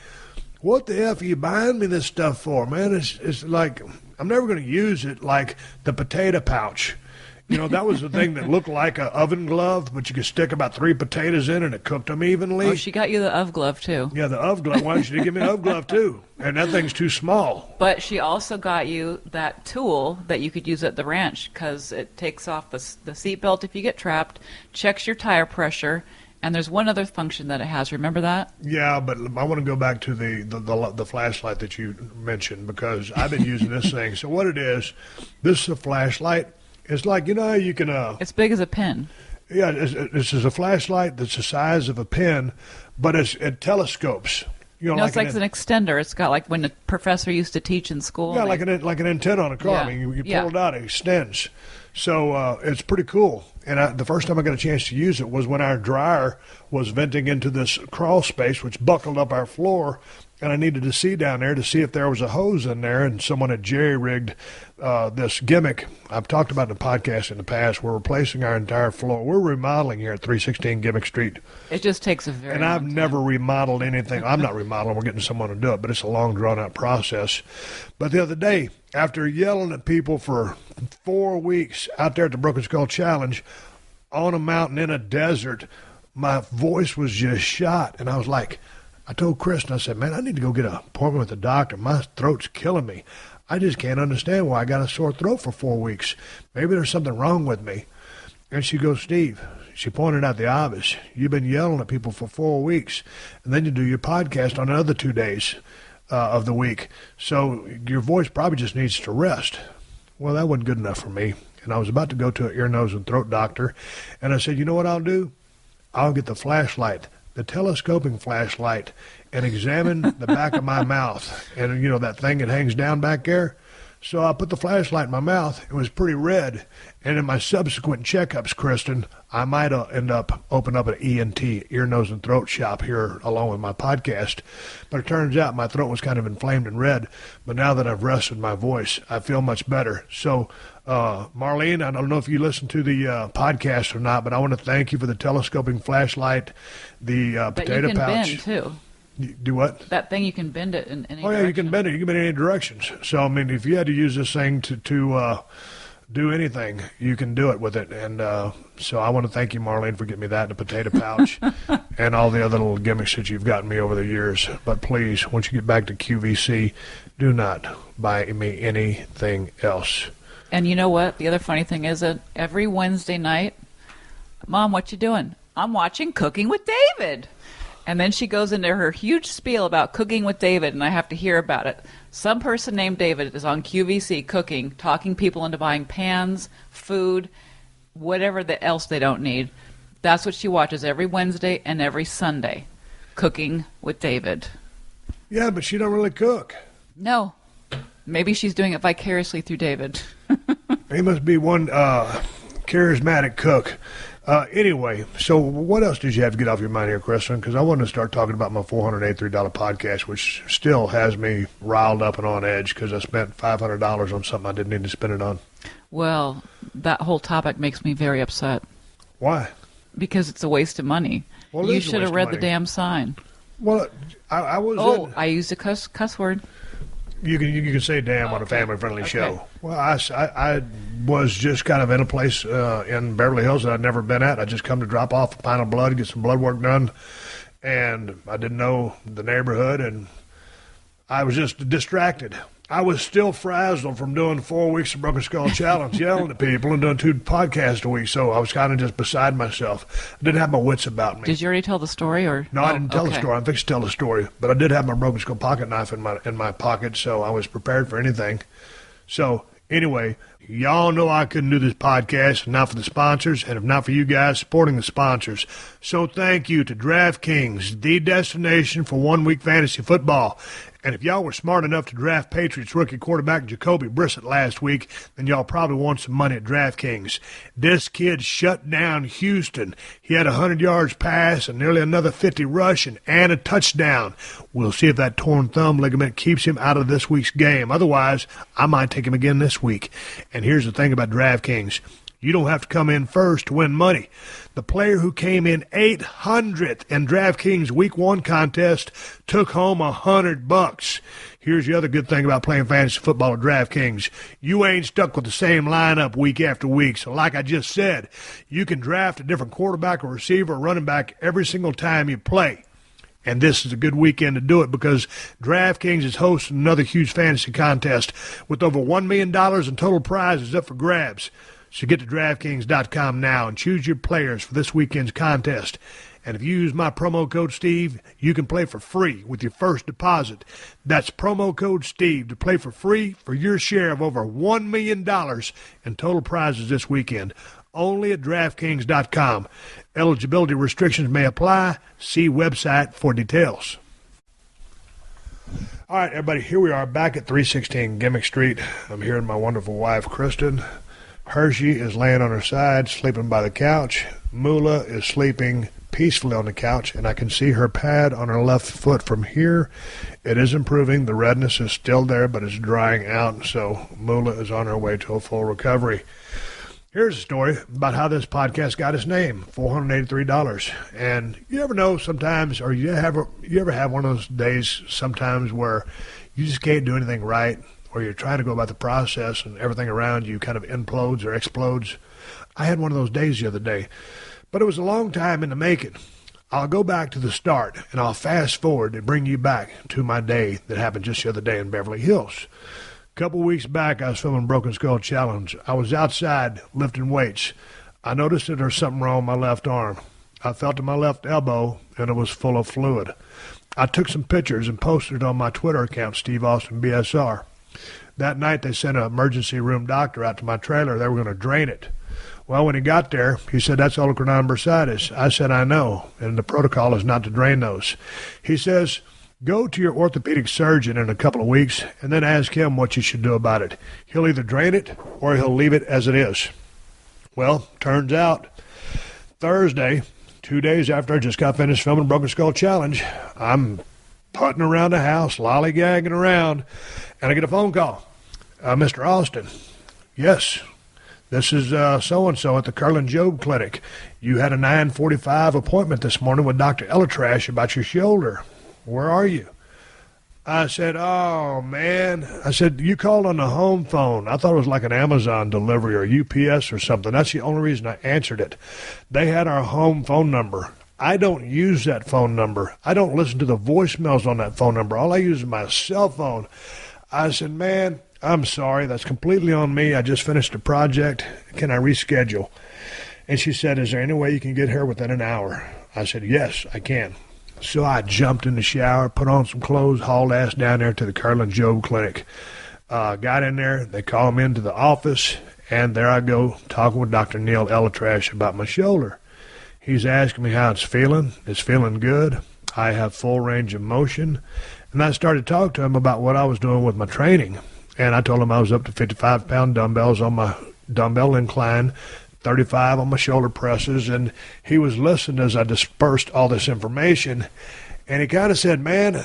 Speaker 4: what the F are you buying me this stuff for, man? It's like, I'm never going to use it, like the potato pouch. That was the thing that looked like an oven glove, but you could stick about 3 potatoes in and it cooked them evenly.
Speaker 6: Oh, she got you the OV glove, too.
Speaker 4: Yeah, the OV glove. Why don't you give me an OV glove, too? And that thing's too small.
Speaker 6: But she also got you that tool that you could use at the ranch because it takes off the seatbelt if you get trapped, checks your tire pressure, and there's one other function that it has. Remember that?
Speaker 4: Yeah, but I want to go back to the flashlight that you mentioned because I've been using this thing. So what it is, this is a flashlight. It's like, how you can...
Speaker 6: it's big as a pin.
Speaker 4: Yeah, this is a flashlight that's the size of a pin, but it telescopes.
Speaker 6: It's like an extender. It's got like when the professor used to teach in school.
Speaker 4: Yeah, like an antenna on a car.
Speaker 6: Yeah.
Speaker 4: I mean, you pull it out, it extends. So it's pretty cool. And the first time I got a chance to use it was when our dryer was venting into this crawl space, which buckled up our floor. And I needed to see down there to see if there was a hose in there, and someone had jerry-rigged this gimmick. I've talked about in the podcast in the past. We're replacing our entire floor. We're remodeling here at 316 Gimmick Street.
Speaker 6: It just takes a very
Speaker 4: And
Speaker 6: long
Speaker 4: I've
Speaker 6: time.
Speaker 4: never remodeled anything. I'm not remodeling. We're getting someone to do it, but it's a long, drawn-out process. But the other day, after yelling at people for 4 weeks out there at the Broken Skull Challenge on a mountain in a desert, my voice was just shot, and I was like... I told Kristin, I said, man, I need to go get an appointment with the doctor. My throat's killing me. I just can't understand why I got a sore throat for 4 weeks. Maybe there's something wrong with me. And she goes, Steve, she pointed out the obvious. You've been yelling at people for 4 weeks, and then you do your podcast on another 2 days of the week. So your voice probably just needs to rest. Well, that wasn't good enough for me. And I was about to go to an ear, nose, and throat doctor. And I said, you know what I'll do? I'll get the flashlight, the telescoping flashlight, and examine the back of my mouth. And, that thing that hangs down back there. So I put the flashlight in my mouth. It was pretty red. And in my subsequent checkups, Kristin, I might end up opening up an ENT, ear, nose, and throat shop here along with my podcast. But it turns out my throat was kind of inflamed and red. But now that I've rested my voice, I feel much better. So, Marlene, I don't know if you listened to the podcast or not, but I want to thank you for the telescoping flashlight, the potato pouch.
Speaker 6: That you can bend, too.
Speaker 4: Do what?
Speaker 6: That thing, you can bend it in any direction.
Speaker 4: Oh, yeah, you can bend it. You can bend it in any directions. So, I mean, if you had to use this thing to do anything, you can do it with it. And so I want to thank you, Marlene, for getting me that in a potato pouch and all the other little gimmicks that you've gotten me over the years. But please, once you get back to QVC, do not buy me anything else.
Speaker 6: And you know what? The other funny thing is that every Wednesday night, Mom, what you doing? I'm watching Cooking with David. And then she goes into her huge spiel about cooking with David, and I have to hear about it. Some person named David is on QVC cooking, talking people into buying pans, food, whatever else they don't need. That's what she watches every Wednesday and every Sunday, Cooking with David.
Speaker 4: Yeah, but she don't really cook.
Speaker 6: No. Maybe she's doing it vicariously through David.
Speaker 4: He must be one charismatic cook. Anyway, so what else did you have to get off your mind here, Kristin? Because I wanted to start talking about my $483 podcast, which still has me riled up and on edge because I spent $500 on something I didn't need to spend it on.
Speaker 6: Well, that whole topic makes me very upset.
Speaker 4: Why?
Speaker 6: Because it's a waste of money.
Speaker 4: Well,
Speaker 6: you should have read the damn sign.
Speaker 4: Well, I was...
Speaker 6: I used a cuss word.
Speaker 4: You can say damn on a family-friendly show.
Speaker 6: Okay.
Speaker 4: Well, I was just kind of in a place in Beverly Hills that I'd never been at. I just come to drop off a pint of blood, get some blood work done, and I didn't know the neighborhood, and I was just distracted. I was still frazzled from doing 4 weeks of Broken Skull Challenge, yelling at people and doing 2 podcasts a week, so I was kind of just beside myself. I didn't have my wits about me.
Speaker 6: Did you already tell the story? Or
Speaker 4: No, I didn't tell the story. I'm fixing to tell the story. But I did have my Broken Skull pocket knife in my pocket, so I was prepared for anything. So, anyway, y'all know I couldn't do this podcast if not for the sponsors, and if not for you guys supporting the sponsors. So thank you to DraftKings, the destination for 1 week fantasy football. And if y'all were smart enough to draft Patriots rookie quarterback Jacoby Brissett last week, then y'all probably won some money at DraftKings. This kid shut down Houston. He had 100 yards pass and nearly another 50 rushing and a touchdown. We'll see if that torn thumb ligament keeps him out of this week's game. Otherwise, I might take him again this week. And here's the thing about DraftKings. You don't have to come in first to win money. The player who came in 800th in DraftKings Week 1 contest took home $100. Here's the other good thing about playing fantasy football at DraftKings. You ain't stuck with the same lineup week after week. So like I just said, you can draft a different quarterback or receiver or running back every single time you play. And this is a good weekend to do it because DraftKings is hosting another huge fantasy contest with over $1 million in total prizes up for grabs. So get to DraftKings.com now and choose your players for this weekend's contest. And if you use my promo code Steve, you can play for free with your first deposit. That's promo code Steve to play for free for your share of over $1 million in total prizes this weekend. Only at DraftKings.com. Eligibility restrictions may apply. See website for details. All right, everybody, here we are back at 316 Gimmick Street. I'm here with my wonderful wife, Kristin. Hershey is laying on her side, sleeping by the couch. Moolah is sleeping peacefully on the couch, and I can see her pad on her left foot from here. It is improving. The redness is still there, but it's drying out, so Moolah is on her way to a full recovery. Here's a story about how this podcast got its name, $483. And you ever know sometimes, or you ever have one of those days sometimes where you just can't do anything right, or you're trying to go about the process and everything around you kind of implodes or explodes? I had one of those days the other day, but it was a long time in the making. I'll go back to the start, and I'll fast forward and bring you back to my day that happened just the other day in Beverly Hills. A couple weeks back, I was filming Broken Skull Challenge. I was outside lifting weights. I noticed that there was something wrong with my left arm. I felt in my left elbow, and it was full of fluid. I took some pictures and posted it on my Twitter account, Steve Austin BSR. That night, they sent an emergency room doctor out to my trailer. They were going to drain it. Well, when he got there, he said, "That's oligocronine bursitis." I said, "I know, and the protocol is not to drain those." He says, "Go to your orthopedic surgeon in a couple of weeks and then ask him what you should do about it. He'll either drain it or he'll leave it as it is." Well, turns out Thursday, 2 days after I just got finished filming Broken Skull Challenge, I'm putting around the house, lollygagging around, and I get a phone call. "Mr. Austin, yes, this is so-and-so at the Curlin Job Clinic. You had a 9:45 appointment this morning with Dr. Elatrash about your shoulder. Where are you?" I said, "Oh, man." I said, "You called on the home phone. I thought it was like an Amazon delivery or UPS or something. That's the only reason I answered it. They had our home phone number. I don't use that phone number. I don't listen to the voicemails on that phone number. All I use is my cell phone." I said, "Man, I'm sorry. That's completely on me. I just finished a project. Can I reschedule?" And she said, "Is there any way you can get here within an hour?" I said, "Yes, I can." So I jumped in the shower, put on some clothes, hauled ass down there to the Curlin Job Clinic. Got in there. They called me into the office, and there I go talking with Dr. Neil Elatrash about my shoulder. He's asking me how it's feeling. It's feeling good. I have full range of motion. And I started talking to him about what I was doing with my training. And I told him I was up to 55-pound dumbbells on my dumbbell incline, 35 on my shoulder presses, and he was listening as I dispersed all this information. And he kind of said, "Man,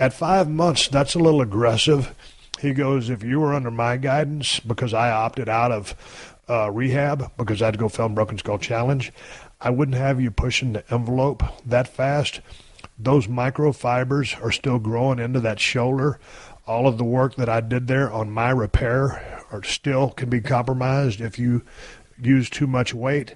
Speaker 4: at 5 months, that's a little aggressive." He goes, "If you were under my guidance, because I opted out of rehab because I had to go film Broken Skull Challenge, I wouldn't have you pushing the envelope that fast. Those microfibers are still growing into that shoulder. All of the work that I did there on my repair still can be compromised if you use too much weight."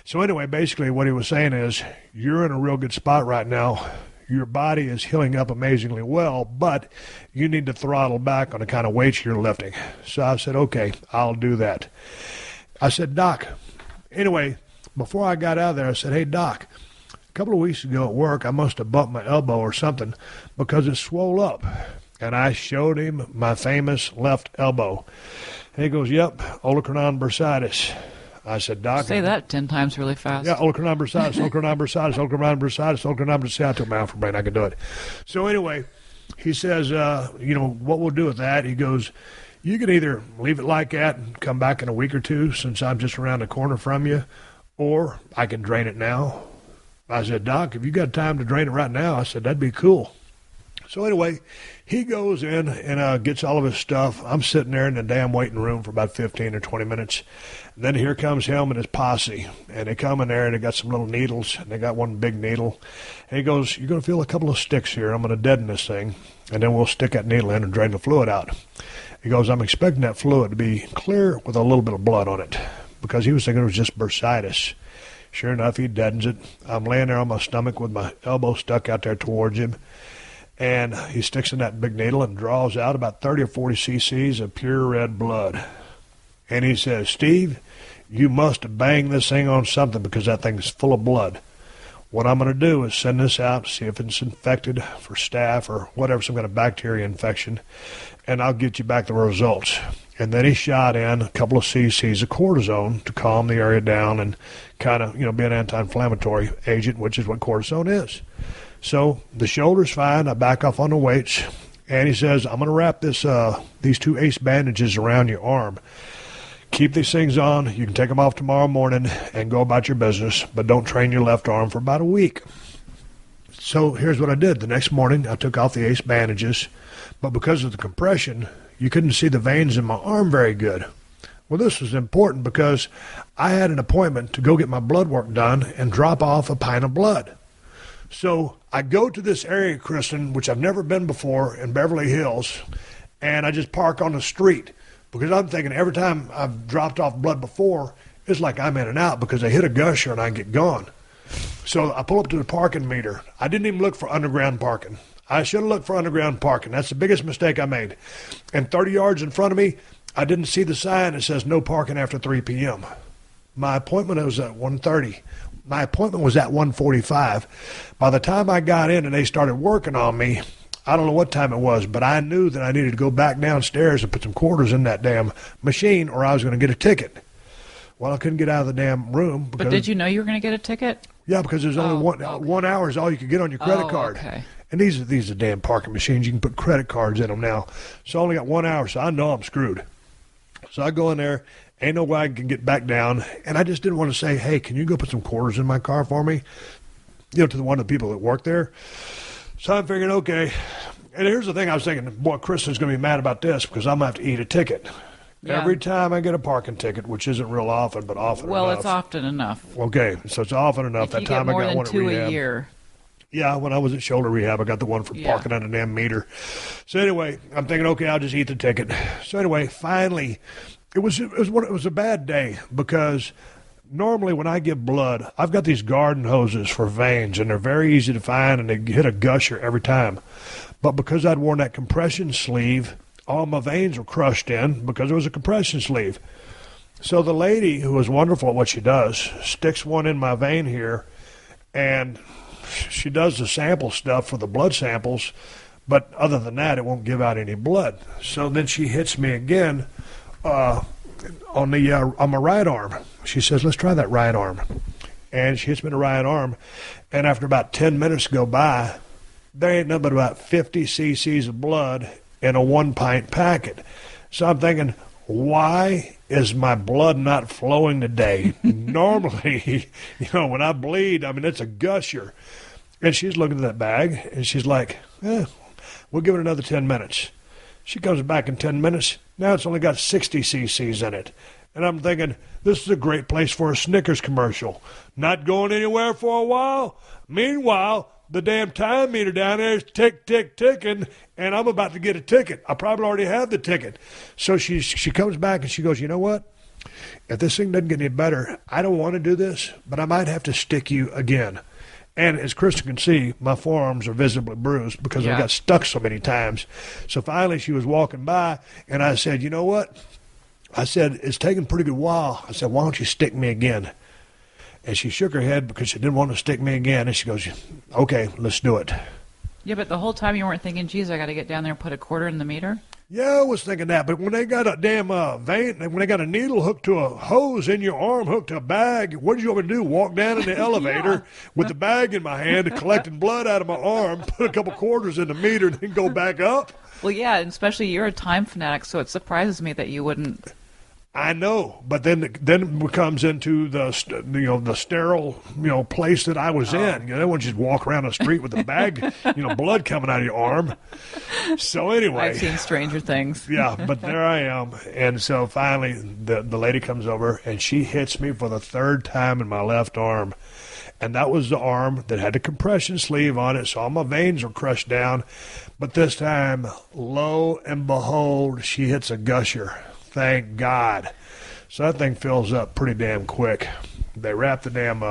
Speaker 4: So anyway, basically what he was saying is, you're in a real good spot right now. your body is healing up amazingly well, but you need to throttle back on the kind of weights you're lifting. So I said, okay, I'll do that. I said, Doc, anyway, before I got out of there, I said, hey, Doc, a couple of weeks ago at work, I must have bumped my elbow or something because it swole up. And I showed him my famous left elbow. And he goes, yep, olecranon bursitis. I said, Doc.
Speaker 6: Say that 10 times really fast.
Speaker 4: Yeah, olecranon bursitis, olecranon bursitis, olecranon bursitis, olecranon bursitis. I took my alpha brain. I could do it. So anyway, he says, what we'll do with that, he goes, you can either leave it like that and come back in a week or two since I'm just around the corner from you, or I can drain it now. I said, Doc, if you got time to drain it right now, I said, that'd be cool. So anyway, he goes in and gets all of his stuff. I'm sitting there in the damn waiting room for about 15 or 20 minutes. And then here comes him and his posse. And they come in there and they got some little needles. And they got one big needle. And he goes, you're going to feel a couple of sticks here. I'm going to deaden this thing. And then we'll stick that needle in and drain the fluid out. He goes, I'm expecting that fluid to be clear with a little bit of blood on it. Because he was thinking it was just bursitis. Sure enough, he deadens it. I'm laying there on my stomach with my elbow stuck out there towards him. And he sticks in that big needle and draws out about 30 or 40 cc's of pure red blood. And he says, Steve, you must bang this thing on something because that thing's full of blood. What I'm going to do is send this out, see if it's infected for staph or whatever, some kind of bacteria infection, and I'll get you back the results. And then he shot in a couple of cc's of cortisone to calm the area down and kind of, be an anti-inflammatory agent, which is what cortisone is. So the shoulder's fine. I back off on the weights. And he says, I'm going to wrap these 2 ace bandages around your arm. Keep these things on. You can take them off tomorrow morning and go about your business, but don't train your left arm for about a week. So here's what I did. The next morning, I took off the ace bandages, but because of the compression, you couldn't see the veins in my arm very good. Well, this was important because I had an appointment to go get my blood work done and drop off a pint of blood. So I go to this area, Kristin, which I've never been before in Beverly Hills, and I just park on the street because I'm thinking every time I've dropped off blood before, it's like I'm in and out because I hit a gusher and I get gone. So I pull up to the parking meter. I didn't even look for underground parking. I should have looked for underground parking. That's the biggest mistake I made. And 30 yards in front of me, I didn't see the sign that says no parking after 3 p.m. My appointment was at 1:30. My appointment was at 1:45. By the time I got in and they started working on me, I don't know what time it was, but I knew that I needed to go back downstairs and put some quarters in that damn machine or I was going to get a ticket. Well, I couldn't get out of the damn room. Because,
Speaker 6: but did you know you were going to get a ticket?
Speaker 4: Yeah, because there's only one hour is all you could get on your credit card.
Speaker 6: Okay.
Speaker 4: And these are damn parking machines. You can put credit cards in them now. So I only got 1 hour, so I know I'm screwed. So I go in there. Ain't no way I can get back down. And I just didn't want to say, hey, can you go put some quarters in my car for me? To one of the people that work there. So I'm figuring, okay. And here's the thing I was thinking, boy, Kristen's going to be mad about this because I'm going to have to eat a ticket. Yeah. Every time I get a parking ticket, which isn't real often, but often enough.
Speaker 6: Well, it's often enough.
Speaker 4: Okay, so it's often enough.
Speaker 6: If
Speaker 4: that
Speaker 6: you
Speaker 4: time
Speaker 6: get more
Speaker 4: I got
Speaker 6: than
Speaker 4: one at
Speaker 6: 2
Speaker 4: rehab.
Speaker 6: a year.
Speaker 4: Yeah, when I was at shoulder rehab, I got the one for parking on a damn meter. So anyway, I'm thinking, okay, I'll just eat the ticket. So anyway, finally, it was a bad day because normally when I give blood, I've got these garden hoses for veins, and they're very easy to find, and they hit a gusher every time. But because I'd worn that compression sleeve, all my veins were crushed in because it was a compression sleeve. So the lady, who is wonderful at what she does, sticks one in my vein here, and she does the sample stuff for the blood samples, but other than that, it won't give out any blood. So then she hits me again on my right arm. She says, let's try that right arm. And she hits me in the right arm, and after about 10 minutes go by, there ain't nothing but about 50 cc's of blood in a 1-pint packet. So I'm thinking, why is my blood not flowing today? Normally, when I bleed, it's a gusher. And she's looking at that bag, and she's like, we'll give it another 10 minutes. She comes back in 10 minutes. Now it's only got 60 cc's in it. And I'm thinking, this is a great place for a Snickers commercial. Not going anywhere for a while. Meanwhile, the damn time meter down there is tick, tick, ticking, and I'm about to get a ticket. I probably already have the ticket. So she comes back and she goes, you know what? If this thing doesn't get any better, I don't want to do this, but I might have to stick you again. And as Kristin can see, my forearms are visibly bruised because I got stuck so many times. So finally she was walking by, and I said, you know what? I said, it's taken a pretty good while. I said, why don't you stick me again? And she shook her head because she didn't want to stick me again. And she goes, okay, let's do it.
Speaker 6: Yeah, but the whole time you weren't thinking, geez, I got to get down there and put a quarter in the meter?
Speaker 4: Yeah, I was thinking that, but when they got a damn vein, when they got a needle hooked to a hose in your arm, hooked to a bag, what did you want me to do? Walk down in the elevator with the bag in my hand, collecting blood out of my arm, put a couple quarters in the meter, and then go back up?
Speaker 6: Well, yeah, and especially you're a time fanatic, so it surprises me that you wouldn't.
Speaker 4: I know, but then it comes into the sterile place that I was in. They wouldn't just walk around the street with a bag, blood coming out of your arm. So anyway,
Speaker 6: I've seen stranger things.
Speaker 4: Yeah, but there I am, and so finally the lady comes over and she hits me for the third time in my left arm, and that was the arm that had the compression sleeve on it, so all my veins were crushed down. But this time, lo and behold, she hits a gusher. Thank God. So that thing fills up pretty damn quick. They wrap the damn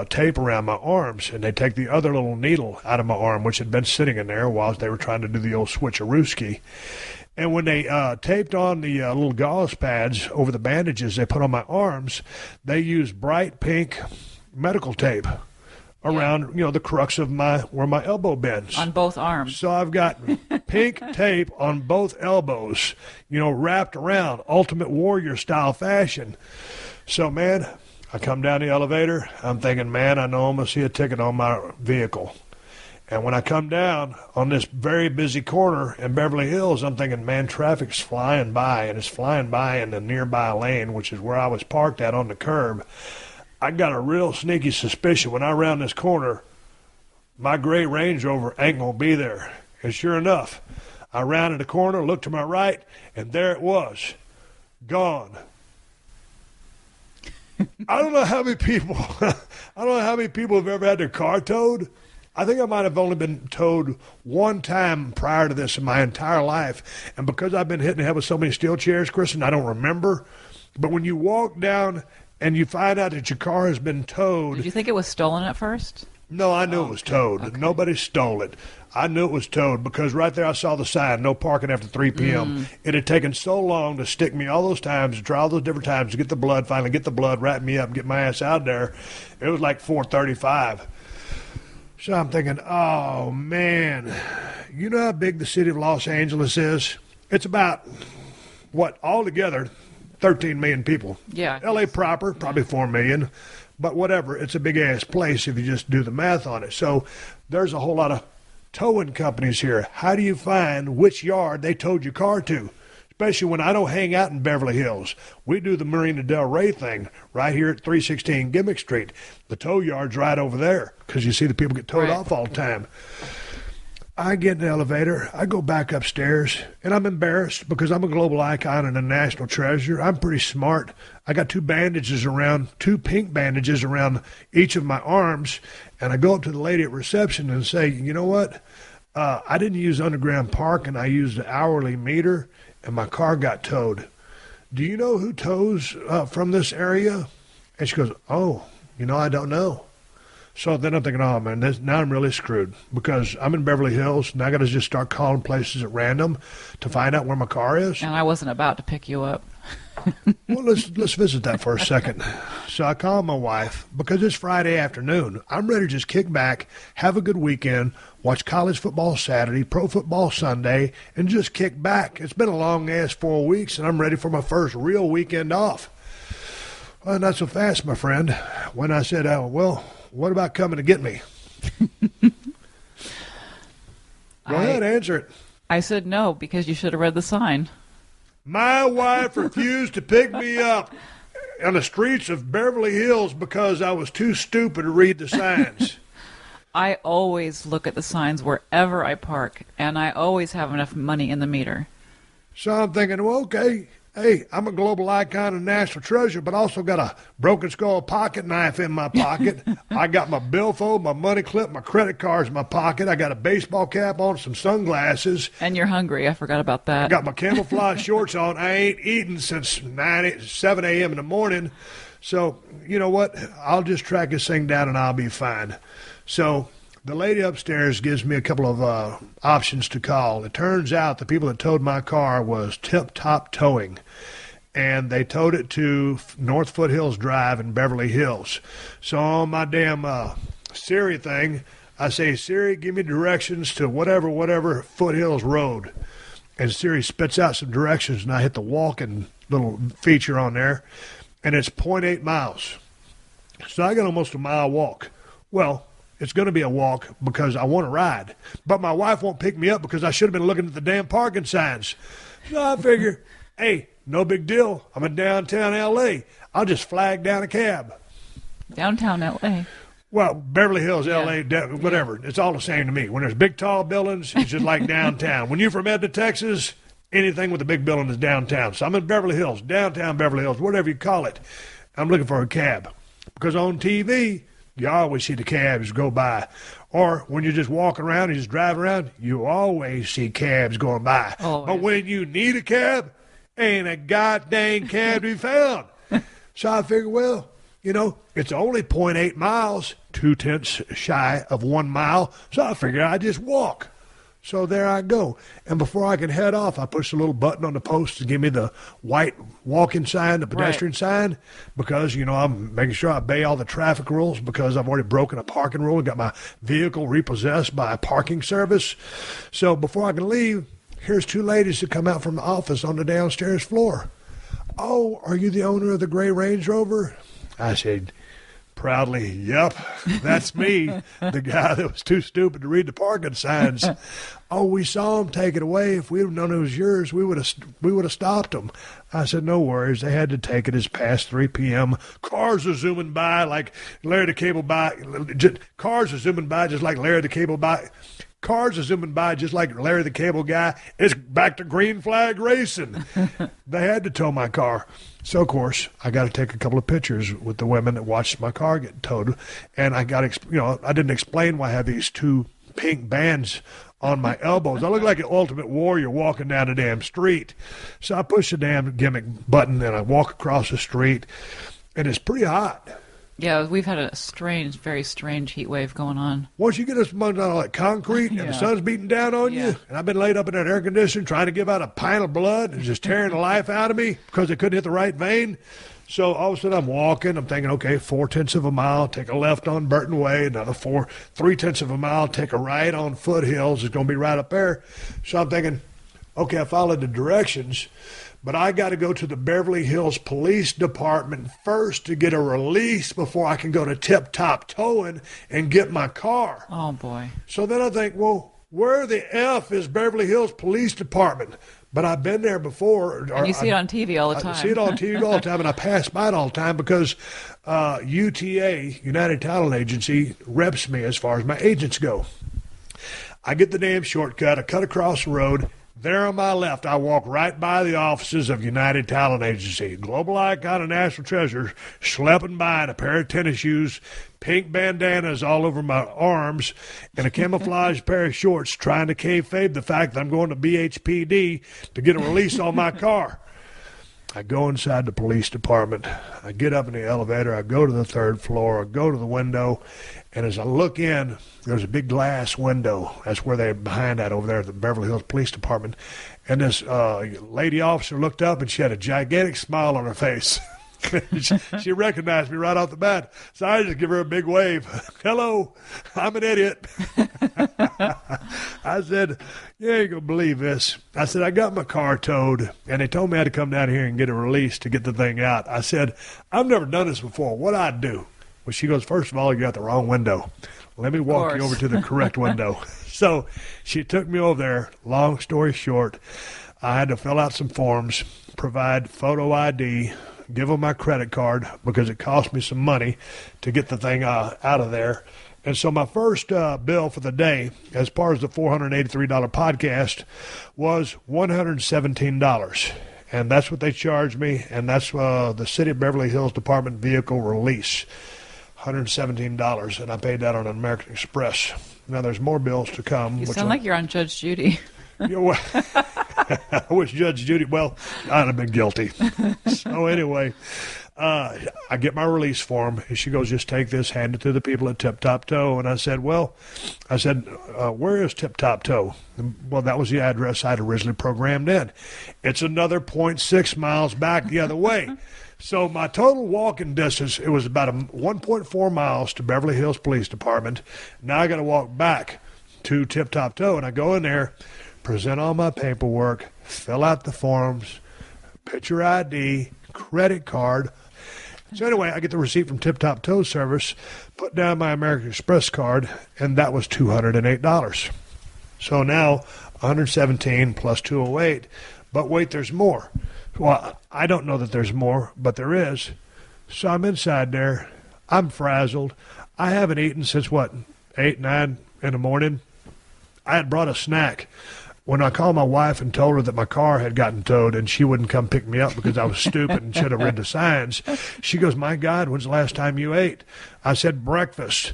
Speaker 4: tape around my arms, and they take the other little needle out of my arm, which had been sitting in there while they were trying to do the old switcherooski. And when they taped on the little gauze pads over the bandages they put on my arms, they used bright pink medical tape around, the crux of where my elbow bends.
Speaker 6: On both arms.
Speaker 4: So I've got pink tape on both elbows, wrapped around, Ultimate Warrior style fashion. So, man, I come down the elevator. I'm thinking, man, I know I'm going to see a ticket on my vehicle. And when I come down on this very busy corner in Beverly Hills, I'm thinking, man, traffic's flying by, and it's flying by in the nearby lane, which is where I was parked at on the curb. I got a real sneaky suspicion when I round this corner, my gray Range Rover ain't going to be there. And sure enough, I rounded the corner, looked to my right, and there it was, gone. I don't know how many people have ever had their car towed. I think I might have only been towed one time prior to this in my entire life. And because I've been hit in the head with so many steel chairs, Kristin, I don't remember. But when you walk down and you find out that your car has been towed.
Speaker 6: Did you think it was stolen at first?
Speaker 4: No, I knew it was towed. Okay. Nobody stole it. I knew it was towed because right there I saw the sign, no parking after 3 p.m. It had taken so long to stick me all those times, to try all those different times to get the blood, finally get the blood, wrap me up, get my ass out there. It was like 4:35. So I'm thinking, oh, man, you know how big the city of Los Angeles is? It's about, altogether, 13 million people.
Speaker 6: Yeah.
Speaker 4: L.A. proper, probably 4 million. But whatever, it's a big-ass place if you just do the math on it. So there's a whole lot of towing companies here. How do you find which yard they towed your car to? Especially when I don't hang out in Beverly Hills. We do the Marina Del Rey thing right here at 316 Gimmick Street. The tow yard's right over there because you see the people get towed off all the time. I get in the elevator, I go back upstairs, and I'm embarrassed because I'm a global icon and a national treasure. I'm pretty smart. I got two pink bandages around each of my arms, and I go up to the lady at reception and say, you know what? I didn't use underground parking. I used the hourly meter, and my car got towed. Do you know who tows from this area? And she goes, oh, I don't know. So then I'm thinking, oh, man, now I'm really screwed because I'm in Beverly Hills, and I got to just start calling places at random to find out where my car is.
Speaker 6: And I wasn't about to pick you up.
Speaker 4: Well, let's visit that for a second. So I call my wife because it's Friday afternoon. I'm ready to just kick back, have a good weekend, watch college football Saturday, pro football Sunday, and just kick back. It's been a long-ass 4 weeks, and I'm ready for my first real weekend off. Well, not so fast, my friend. When I said, what about coming to get me? Go ahead, answer it.
Speaker 6: I said no because you should have read the sign.
Speaker 4: My wife refused to pick me up on the streets of Beverly Hills because I was too stupid to read the signs.
Speaker 6: I always look at the signs wherever I park, and I always have enough money in the meter.
Speaker 4: So I'm thinking, well, okay. Hey, I'm a global icon and national treasure, but also got a broken skull pocket knife in my pocket. I got my billfold, my money clip, my credit cards in my pocket. I got a baseball cap on, some sunglasses.
Speaker 6: And you're hungry. I forgot about that.
Speaker 4: I got my camouflage shorts on. I ain't eaten since 7 a.m. in the morning. So, you know what? I'll just track this thing down and I'll be fine. So the lady upstairs gives me a couple of options to call. It turns out the people that towed my car was Tip Top Towing, and they towed it to North Foothills Drive in Beverly Hills. So on my damn Siri thing, I say, Siri, give me directions to whatever Foothills Road. And Siri spits out some directions, and I hit the walking little feature on there, and it's 0.8 miles. So I got almost a mile walk. Well, it's going to be a walk because I want to ride. But my wife won't pick me up because I should have been looking at the damn parking signs. So I figure, hey, no big deal. I'm in downtown L.A. I'll just flag down a cab.
Speaker 6: Downtown L.A.?
Speaker 4: Well, Beverly Hills, L.A., whatever. It's all the same to me. When there's big, tall buildings, it's just like downtown. When you're from Edna, Texas, anything with a big building is downtown. So I'm in Beverly Hills, downtown Beverly Hills, whatever you call it. I'm looking for a cab. Because on TV, you always see the cabs go by. Or when you're just walking around and just driving around, you always see cabs going by.
Speaker 6: Always.
Speaker 4: But when you need a cab, ain't a goddamn cab to be found. So I figure, well, you know, it's only 0.8 miles, 0.2 shy of 1 mile. So I figure I just walk. So there I go. And before I can head off, I push the little button on the post to give me the white walking sign, the pedestrian sign, because, you know, I'm making sure I obey all the traffic rules because I've already broken a parking rule and got my vehicle repossessed by a parking service. So before I can leave, here's two ladies that come out from the office on the downstairs floor. Oh, are you the owner of the gray Range Rover? I said, proudly, yep, that's me, the guy that was too stupid to read the parking signs. Oh, we saw him take it away. If we'd have known it was yours, we would have stopped him. I said, no worries. They had to take it. It's past 3 p.m. Cars are zooming by like Larry the Cable Guy. Cars are zooming by just like Larry the Cable Guy. Cars are zooming by just like Larry the Cable Guy. It's back to green flag racing. They had to tow my car. So, of course, I got to take a couple of pictures with the women that watched my car get towed. And I got to, you know, I didn't explain why I have these two pink bands on my elbows. I look like an ultimate warrior walking down a damn street. So I push the damn gimmick button and I walk across the street. And it's pretty hot.
Speaker 6: Yeah, we've had a strange, very strange heat wave going on.
Speaker 4: Once you get us among all that concrete and the sun's beating down on you, and I've been laid up in that air conditioner trying to give out a pint of blood and just tearing the life out of me because they couldn't hit the right vein. So all of a sudden I'm walking. I'm thinking, okay, 0.4 of a mile, take a left on Burton Way, another 3/10 of a mile, take a right on Foothills. It's going to be right up there. So I'm thinking, okay, I followed the directions. But I got to go to the Beverly Hills Police Department first to get a release before I can go to Tip Top Towing and get my car.
Speaker 6: Oh, boy.
Speaker 4: So then I think, well, where the F is Beverly Hills Police Department? But I've been there before.
Speaker 6: And you see it on TV all the time.
Speaker 4: I see it on TV all the time, and I pass by it all the time because UTA, United Talent Agency, reps me as far as my agents go. I get the damn shortcut. I cut across the road. There on my left, I walk right by the offices of United Talent Agency. Global icon and national treasure, schlepping by in a pair of tennis shoes, pink bandanas all over my arms, and a camouflage pair of shorts trying to kayfabe the fact that I'm going to BHPD to get a release on my car. I go inside the police department. I get up in the elevator. I go to the third floor. I go to the window. And as I look in, there's a big glass window. That's where they're behind that over there at the Beverly Hills Police Department. And this lady officer looked up, and she had a gigantic smile on her face. She recognized me right off the bat. So I just give her a big wave. Hello, I'm an idiot. I said, you ain't going to believe this. I said, I got my car towed, and they told me I had to come down here and get a release to get the thing out. I said, I've never done this before. What'd I do? Well, she goes, first of all, you got the wrong window. Let me walk you over to the correct window. So she took me over there. Long story short, I had to fill out some forms, provide photo ID, give them my credit card because it cost me some money to get the thing out of there. And so my first bill for the day, as far as the $483 podcast, was $117. And that's what they charged me, and that's the City of Beverly Hills Department vehicle release. $117, and I paid that on an American Express. Now, there's more bills to come.
Speaker 6: You sound like you're on Judge Judy.
Speaker 4: I wish Judge Judy, well, I'd have been guilty. So anyway, I get my release form, and she goes, just take this, hand it to the people at Tip Top Toe. And I said, where is Tip Top Toe? Well, that was the address I'd originally programmed in. It's another 0.6 miles back the other way. So my total walking distance, it was about 1.4 miles to Beverly Hills Police Department. Now I got to walk back to Tip Top Toe, and I go in there, present all my paperwork, fill out the forms, picture ID, credit card. So anyway, I get the receipt from Tip Top Toe Service, put down my American Express card, and that was $208. So now $117 plus $208. But wait, there's more. Well, I don't know that there's more, but there is. So I'm inside there. I'm frazzled. I haven't eaten since, 8, 9 in the morning. I had brought a snack. When I called my wife and told her that my car had gotten towed and she wouldn't come pick me up because I was stupid and should have read the signs, she goes, my God, when's the last time you ate? I said, breakfast.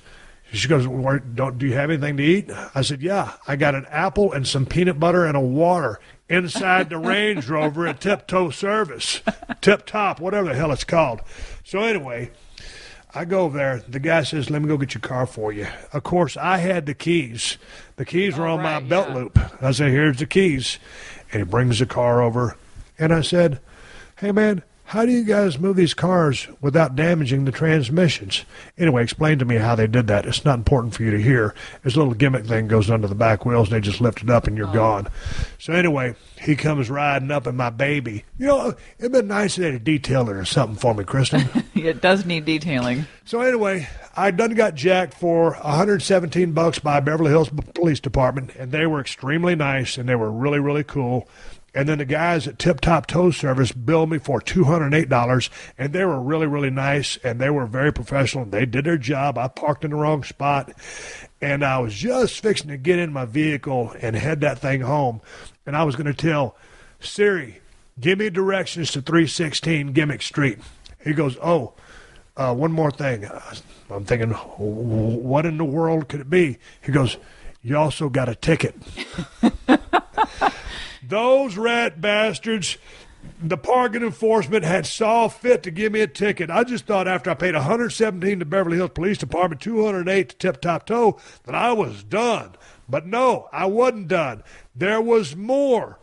Speaker 4: She goes, do you have anything to eat? I said, yeah, I got an apple and some peanut butter and a water inside the Range Rover at Tip Toe Service. Tip Top, whatever the hell it's called. So anyway, I go over there. The guy says, let me go get your car for you. Of course, I had the keys. The keys were on my belt loop. I said, here's the keys. And he brings the car over. And I said, hey, man, how do you guys move these cars without damaging the transmissions? Anyway, explain to me how they did that. It's not important for you to hear. This little gimmick thing goes under the back wheels, and they just lift it up, and you're gone. So anyway, he comes riding up in my baby. You know, it'd been nice if they'd detail it or something for me, Kristin.
Speaker 6: It does need detailing.
Speaker 4: So anyway, I done got jacked for $117 by Beverly Hills Police Department, and they were extremely nice, and they were really, really cool. And then the guys at Tip Top Toe Service billed me for $208, and they were really, really nice, and they were very professional. They did their job. I parked in the wrong spot, and I was just fixing to get in my vehicle and head that thing home, and I was going to tell Siri, give me directions to 316 Gimmick Street. He goes, one more thing. I'm thinking, what in the world could it be? He goes, you also got a ticket. Those rat bastards, the parking enforcement had saw fit to give me a ticket. I just thought after I paid $117 to Beverly Hills Police Department, $208 to Tip Top Toe, that I was done. But no, I wasn't done. There was more.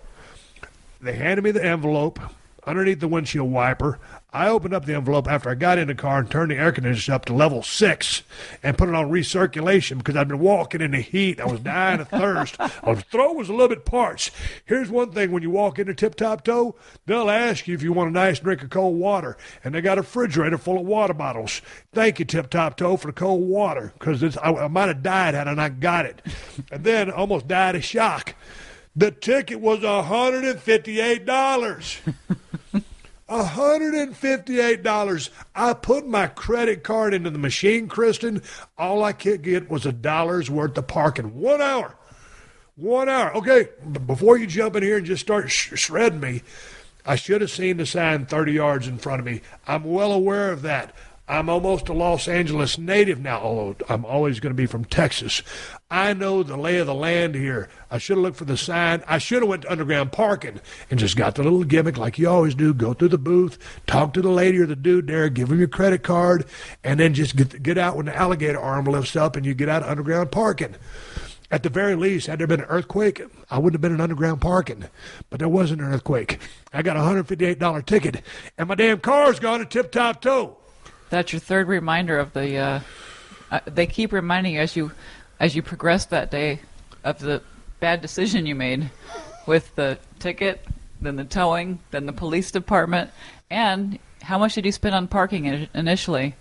Speaker 4: They handed me the envelope underneath the windshield wiper. I opened up the envelope after I got in the car and turned the air conditioner up to level 6 and put it on recirculation because I'd been walking in the heat. I was dying of thirst. My throat was a little bit parched. Here's one thing. When you walk into Tip Top Toe, they'll ask you if you want a nice drink of cold water, and they got a refrigerator full of water bottles. Thank you, Tip Top Toe, for the cold water because I might have died had I not got it. And then almost died of shock. The ticket was $158. $158. I put my credit card into the machine, Kristin. All I could get was $1 worth of parking. 1 hour. 1 hour. Okay, before you jump in here and just start shredding me, I should have seen the sign 30 yards in front of me. I'm well aware of that. I'm almost a Los Angeles native now, although I'm always going to be from Texas. I know the lay of the land here. I should have looked for the sign. I should have went to underground parking and just got the little gimmick like you always do. Go through the booth, talk to the lady or the dude there, give them your credit card, and then just get out when the alligator arm lifts up and you get out of underground parking. At the very least, had there been an earthquake, I wouldn't have been in underground parking. But there wasn't an earthquake. I got a $158 ticket, and my damn car's gone to Tip Top Toe.
Speaker 6: That's your third reminder of the. They keep reminding you as you progress that day of the bad decision you made with the ticket, then the towing, then the police department, and how much did you spend on parking initially?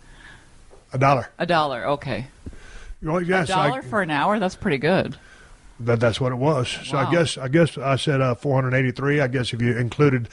Speaker 4: $1.
Speaker 6: $1. Okay.
Speaker 4: Well, yes,
Speaker 6: $1 for an hour. That's pretty good.
Speaker 4: That's what it was. So
Speaker 6: Wow.
Speaker 4: I guess I said 483. I guess if you included,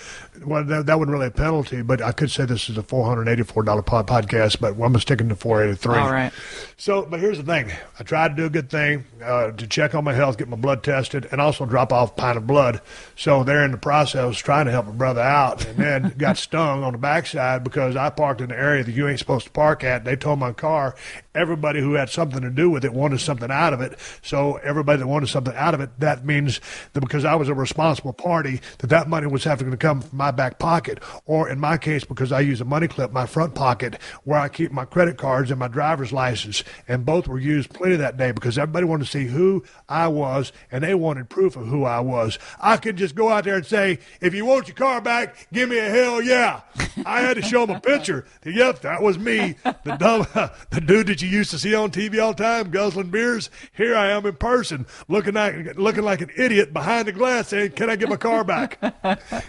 Speaker 4: well, that wasn't really a penalty, but I could say this is a $484 podcast, but I'm sticking to 483.
Speaker 6: All right.
Speaker 4: So, but here's the thing. I tried to do a good thing to check on my health, get my blood tested, and also drop off a pint of blood. So there in the process, trying to help my brother out, and then got stung on the backside because I parked in the area that you ain't supposed to park at. They told my car, everybody who had something to do with it wanted something out of it. So everybody that wanted something out of it, that means that because I was a responsible party, that money was having to come from my back pocket. Or in my case, because I use a money clip, my front pocket, where I keep my credit cards and my driver's license. And both were used plenty that day because everybody wanted to see who I was, and they wanted proof of who I was. I could just go out there and say, if you want your car back, give me a hell yeah. I had to show them a picture. Yep, that was me, the dude that you used to see on TV all the time, guzzling beers. Here I am in person, looking like an idiot behind the glass saying, can I get my car back?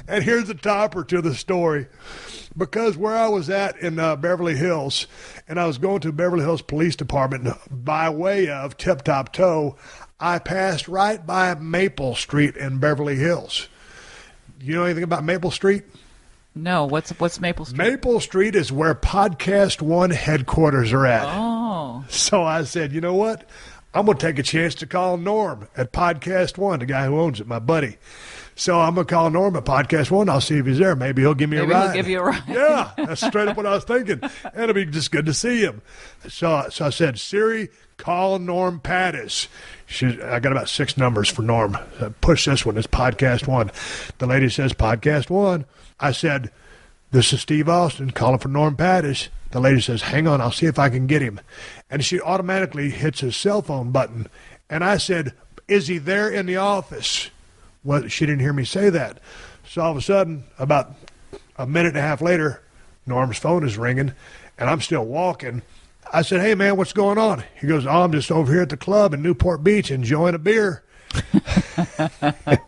Speaker 4: And here's the topper to the story. Because where I was at in Beverly Hills, and I was going to Beverly Hills Police Department by way of Tip Top Toe, I passed right by Maple Street in Beverly Hills. You know anything about Maple Street?
Speaker 6: No, what's Maple Street?
Speaker 4: Maple Street is where Podcast One headquarters are at.
Speaker 6: Oh.
Speaker 4: So I said, you know what? I'm going to take a chance to call Norm at Podcast One, the guy who owns it, my buddy. So I'm going to call Norm at Podcast One. I'll see if he's there. Maybe he'll give me a ride.
Speaker 6: He'll give you a ride.
Speaker 4: Yeah, that's straight up what I was thinking. And it'll be just good to see him. So I said, Siri, call Norm Pattis. I got about 6 numbers for Norm. Push this one. It's Podcast One. The lady says, Podcast One. I said, this is Steve Austin calling for Norm Pattis. The lady says, hang on, I'll see if I can get him. And she automatically hits his cell phone button. And I said, is he there in the office? Well, she didn't hear me say that. So all of a sudden, about a minute and a half later, Norm's phone is ringing, and I'm still walking. I said, hey, man, what's going on? He goes, oh, I'm just over here at the club in Newport Beach enjoying a beer.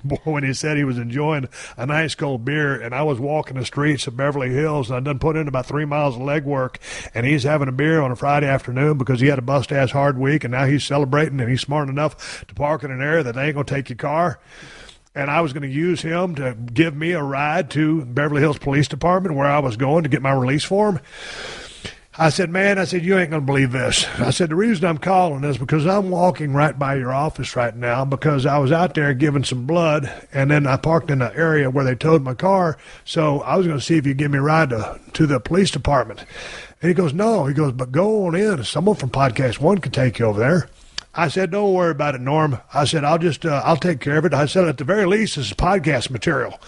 Speaker 4: Boy, when he said he was enjoying a nice cold beer, and I was walking the streets of Beverly Hills, and I done put in about 3 miles of leg work, and he's having a beer on a Friday afternoon because he had a bust-ass hard week, and now he's celebrating, and he's smart enough to park in an area that they ain't going to take your car. And I was going to use him to give me a ride to Beverly Hills Police Department where I was going to get my release form. I said, man, you ain't going to believe this. I said, the reason I'm calling is because I'm walking right by your office right now because I was out there giving some blood, and then I parked in the area where they towed my car, so I was going to see if you'd give me a ride to the police department. And he goes, no. He goes, but go on in. Someone from Podcast One can take you over there. I said, don't worry about it, Norm. I said, I'll take care of it. I said, at the very least, this is podcast material.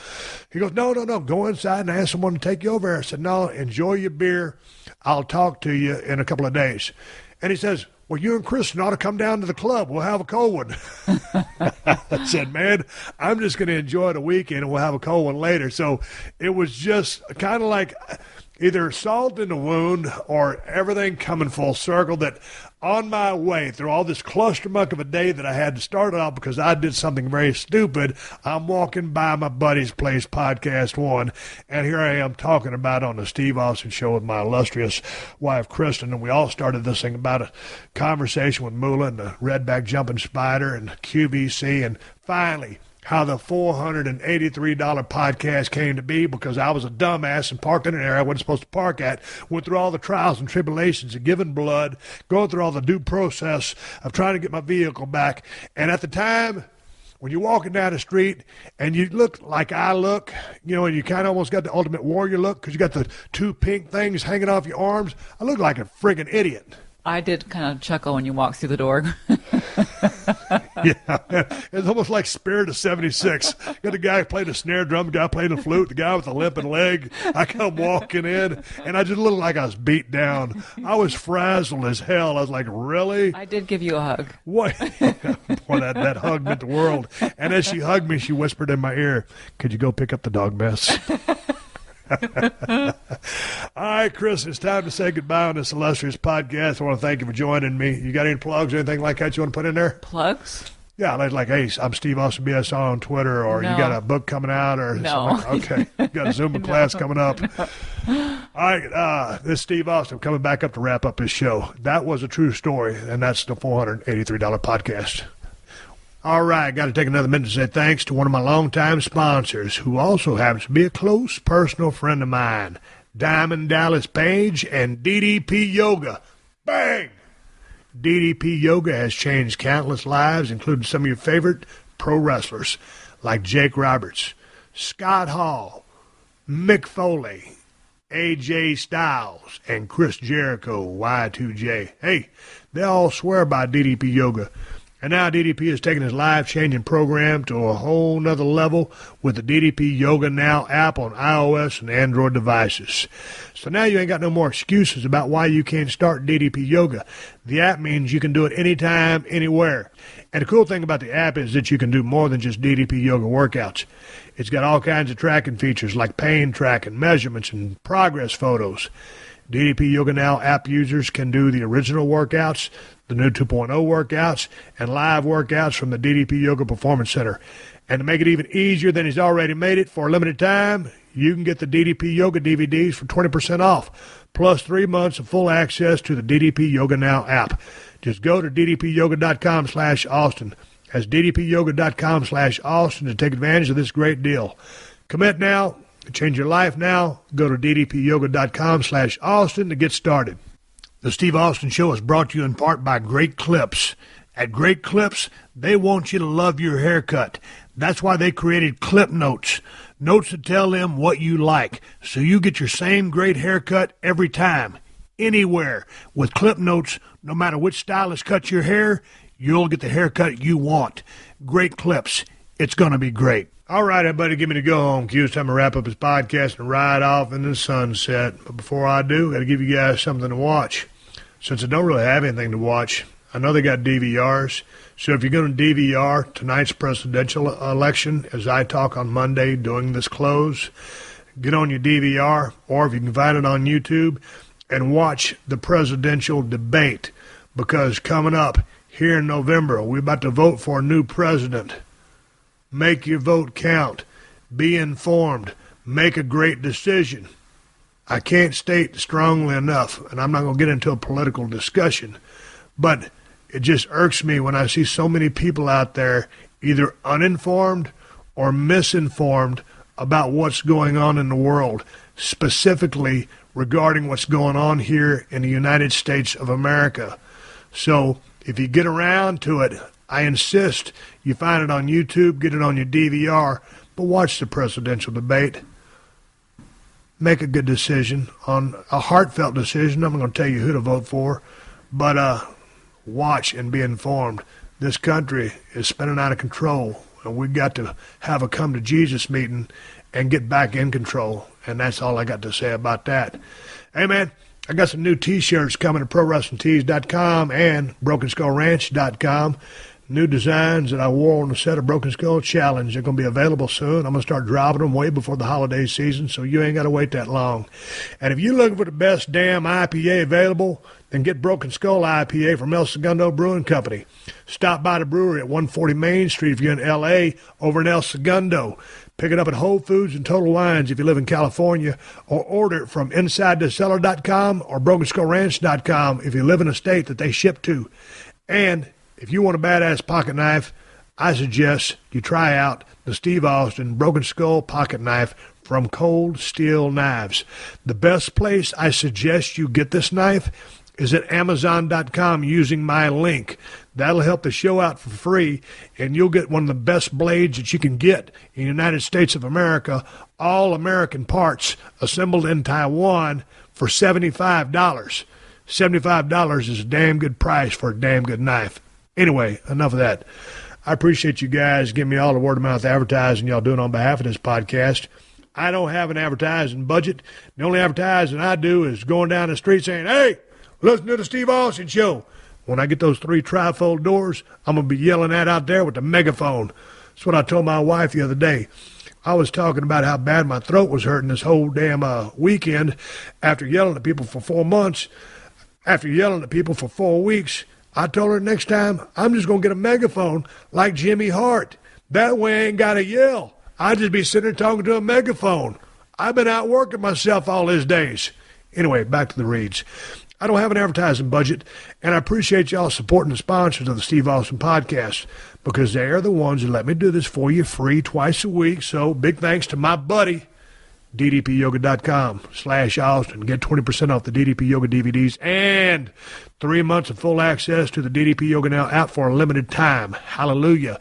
Speaker 4: He goes, no. Go inside and ask someone to take you over there. I said, no, enjoy your beer. I'll talk to you in a couple of days. And he says, well, you and Kristin ought to come down to the club. We'll have a cold one. I said, man, I'm just going to enjoy the weekend and we'll have a cold one later. So it was just kind of like either salt in the wound or everything coming full circle that on my way through all this clustermuck of a day that I had to start off because I did something very stupid, I'm walking by my buddy's place, Podcast One, and here I am talking about it on the Steve Austin Show with my illustrious wife, Kristin, and we all started this thing about a conversation with Moolah and the redback jumping spider and QVC, and finally how the $483 podcast came to be because I was a dumbass and parked in an area I wasn't supposed to park at, went through all the trials and tribulations of giving blood, going through all the due process of trying to get my vehicle back. And at the time, when you're walking down the street and you look like I look, and you kind of almost got the ultimate warrior look because you got the 2 pink things hanging off your arms, I look like a friggin' idiot.
Speaker 6: I did kind of chuckle when you walked through the door.
Speaker 4: Yeah, it's almost like Spirit of 76. Got the guy who played the snare drum, the guy playing the flute, the guy with the limping leg. I come walking in, and I just looked like I was beat down. I was frazzled as hell. I was like, really?
Speaker 6: I did give you a hug.
Speaker 4: What? Boy, that hug meant the world. And as she hugged me, she whispered in my ear, could you go pick up the dog mess? All right, Chris, it's time to say goodbye on this illustrious podcast. I want to thank you for joining me. You got any plugs or anything like that you want to put in there?
Speaker 6: Plugs?
Speaker 4: Yeah, like, hey, I'm Steve Austin BSR on Twitter, or
Speaker 6: No.
Speaker 4: You got a book coming out, or
Speaker 6: No.
Speaker 4: something. Okay, you got a Zumba class coming up. All right, this is Steve Austin coming back up to wrap up his show. That was a true story, and that's the $483 podcast. All right, got to take another minute to say thanks to one of my longtime sponsors, who also happens to be a close personal friend of mine, Diamond Dallas Page and DDP Yoga. Bang! DDP Yoga has changed countless lives, including some of your favorite pro wrestlers, like Jake Roberts, Scott Hall, Mick Foley, AJ Styles, and Chris Jericho, Y2J. Hey, they all swear by DDP Yoga. And now DDP is taking his life-changing program to a whole nother level with the DDP Yoga Now app on iOS and Android devices. So now you ain't got no more excuses about why you can't start DDP Yoga. The app means you can do it anytime, anywhere. And the cool thing about the app is that you can do more than just DDP Yoga workouts. It's got all kinds of tracking features like pain tracking, measurements, and progress photos. DDP Yoga Now app users can do the original workouts, the new 2.0 workouts, and live workouts from the DDP Yoga Performance Center. And to make it even easier than he's already made it, for a limited time, you can get the DDP Yoga DVDs for 20% off, plus 3 months of full access to the DDP Yoga Now app. Just go to ddpyoga.com/Austin. That's ddpyoga.com/Austin to take advantage of this great deal. Commit now. Change your life now. Go to ddpyoga.com/Austin to get started. The Steve Austin Show is brought to you in part by Great Clips. At Great Clips, they want you to love your haircut. That's why they created Clip Notes. Notes that tell them what you like, so you get your same great haircut every time, anywhere. With Clip Notes, no matter which stylist cuts your hair, you'll get the haircut you want. Great Clips. It's going to be great. All right, everybody, give me the go-home cue. It's time to wrap up this podcast and ride off into the sunset. But before I do, got to give you guys something to watch. Since I don't really have anything to watch, I know they got DVRs. So if you're going to DVR tonight's presidential election, as I talk on Monday during this close, get on your DVR, or if you can find it on YouTube, and watch the presidential debate. Because coming up here in November, we're about to vote for a new president. Make your vote count. Be informed. Make a great decision. I can't state strongly enough, and I'm not going to get into a political discussion, but it just irks me when I see so many people out there either uninformed or misinformed about what's going on in the world, specifically regarding what's going on here in the United States of America. So if you get around to it, I insist you find it on YouTube, get it on your DVR, but watch the presidential debate. Make a good decision, on a heartfelt decision. I'm not going to tell you who to vote for, but watch and be informed. This country is spinning out of control, and we've got to have a come to Jesus meeting and get back in control, and that's all I got to say about that. Hey, man, I got some new T-shirts coming to ProWrestlingTees.com and BrokenSkullRanch.com. New designs that I wore on the set of Broken Skull Challenge. They're going to be available soon. I'm going to start dropping them way before the holiday season, so you ain't got to wait that long. And if you're looking for the best damn IPA available, then get Broken Skull IPA from El Segundo Brewing Company. Stop by the brewery at 140 Main Street if you're in L.A., over in El Segundo. Pick it up at Whole Foods and Total Wines if you live in California, or order it from InsideTheCellar.com or BrokenSkullRanch.com if you live in a state that they ship to. And if you want a badass pocket knife, I suggest you try out the Steve Austin Broken Skull Pocket Knife from Cold Steel Knives. The best place I suggest you get this knife is at Amazon.com using my link. That'll help the show out for free, and you'll get one of the best blades that you can get in the United States of America, all American parts assembled in Taiwan for $75. $75 is a damn good price for a damn good knife. Anyway, enough of that. I appreciate you guys giving me all the word-of-mouth advertising y'all doing on behalf of this podcast. I don't have an advertising budget. The only advertising I do is going down the street saying, hey, listen to the Steve Austin Show. When I get those 3 trifold doors, I'm going to be yelling that out there with the megaphone. That's what I told my wife the other day. I was talking about how bad my throat was hurting this whole damn weekend after yelling at people for 4 months. After yelling at people for 4 weeks, I told her next time, I'm just going to get a megaphone like Jimmy Hart. That way I ain't got to yell. I just be sitting there talking to a megaphone. I've been out working myself all these days. Anyway, back to the reads. I don't have an advertising budget, and I appreciate y'all supporting the sponsors of the Steve Austin Podcast, because they are the ones who let me do this for you free twice a week. So big thanks to my buddy, ddpyoga.com/Austin. Get 20% off the DDP Yoga DVDs and 3 months of full access to the DDP Yoga Now app for a limited time. Hallelujah.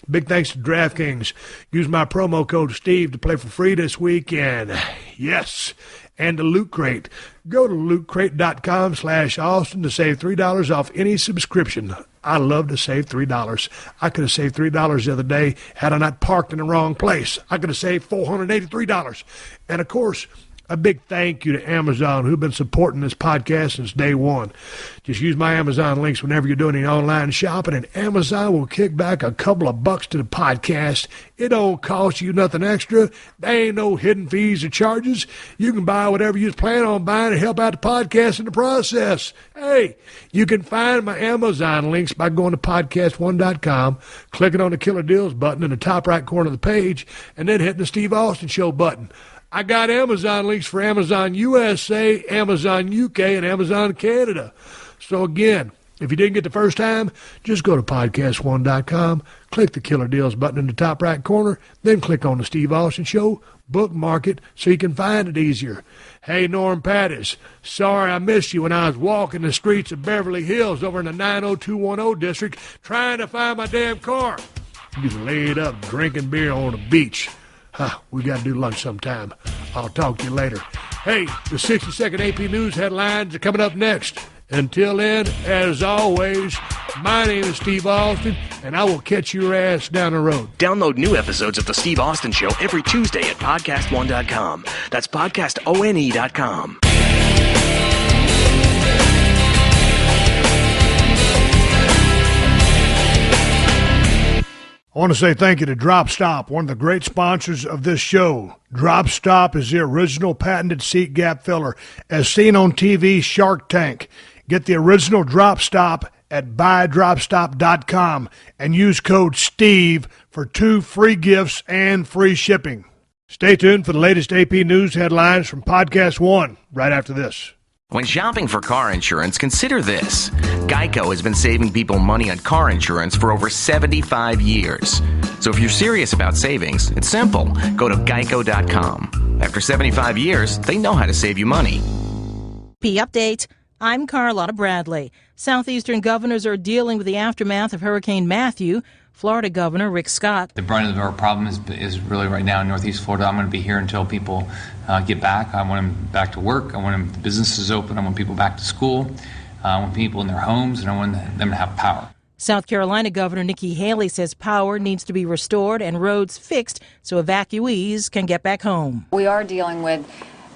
Speaker 4: Big thanks to DraftKings. Use my promo code Steve to play for free this weekend. Yes, and the Loot Crate. Go to lootcrate.com/Austin to save $3 off any subscription. I love to save $3. I could have saved $3 the other day had I not parked in the wrong place. I could have saved $483. And, of course, a big thank you to Amazon, who've been supporting this podcast since day one. Just use my Amazon links whenever you're doing any online shopping, and Amazon will kick back a couple of bucks to the podcast. It don't cost you nothing extra. There ain't no hidden fees or charges. You can buy whatever you plan on buying and help out the podcast in the process. Hey, you can find my Amazon links by going to podcast1.com, clicking on the Killer Deals button in the top right corner of the page, and then hitting the Steve Austin Show button. I got Amazon links for Amazon USA, Amazon UK, and Amazon Canada. So again, if you didn't get the first time, just go to podcast1.com, click the Killer Deals button in the top right corner, then click on the Steve Austin Show, bookmark it so you can find it easier. Hey, Norm Pattis, sorry I missed you when I was walking the streets of Beverly Hills over in the 90210 district trying to find my damn car. You was laid up drinking beer on the beach. We got to do lunch sometime. I'll talk to you later. Hey, the 60-second AP News headlines are coming up next. Until then, as always, my name is Steve Austin, and I will catch your ass down the road.
Speaker 3: Download new episodes of The Steve Austin Show every Tuesday at podcastone.com. That's podcastone.com.
Speaker 4: I want to say thank you to Drop Stop, one of the great sponsors of this show. Drop Stop is the original patented seat gap filler, as seen on TV Shark Tank. Get the original Drop Stop at buydropstop.com and use code STEVE for 2 free gifts and free shipping. Stay tuned for the latest AP News headlines from Podcast One right after this.
Speaker 7: When shopping for car insurance, consider this. Geico has been saving people money on car insurance for over 75 years. So if you're serious about savings, it's simple. Go to geico.com. After 75 years, they know how to save you money.
Speaker 8: Update. I'm Carlotta Bradley. Southeastern governors are dealing with the aftermath of Hurricane Matthew. Florida Governor Rick Scott.
Speaker 9: The brunt of our problem is really right now in Northeast Florida. I'm going to be here until people get back. I want them back to work. I want the businesses open. I want people back to school. I want people in their homes, and I want them to have power.
Speaker 8: South Carolina Governor Nikki Haley says power needs to be restored and roads fixed so evacuees can get back home.
Speaker 10: We are dealing with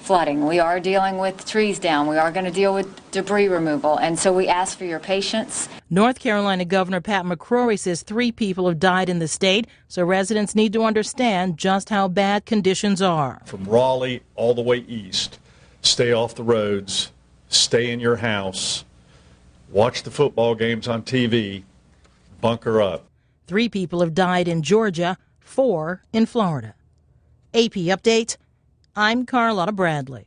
Speaker 10: flooding. We are dealing with trees down. We are going to deal with debris removal. And so we ask for your patience.
Speaker 8: North Carolina Governor Pat McCrory says 3 people have died in the state, so residents need to understand just how bad conditions are.
Speaker 11: From Raleigh all the way east, stay off the roads, stay in your house, watch the football games on TV, bunker up.
Speaker 8: 3 people have died in Georgia, 4 in Florida. AP Update. I'm Carlotta Bradley.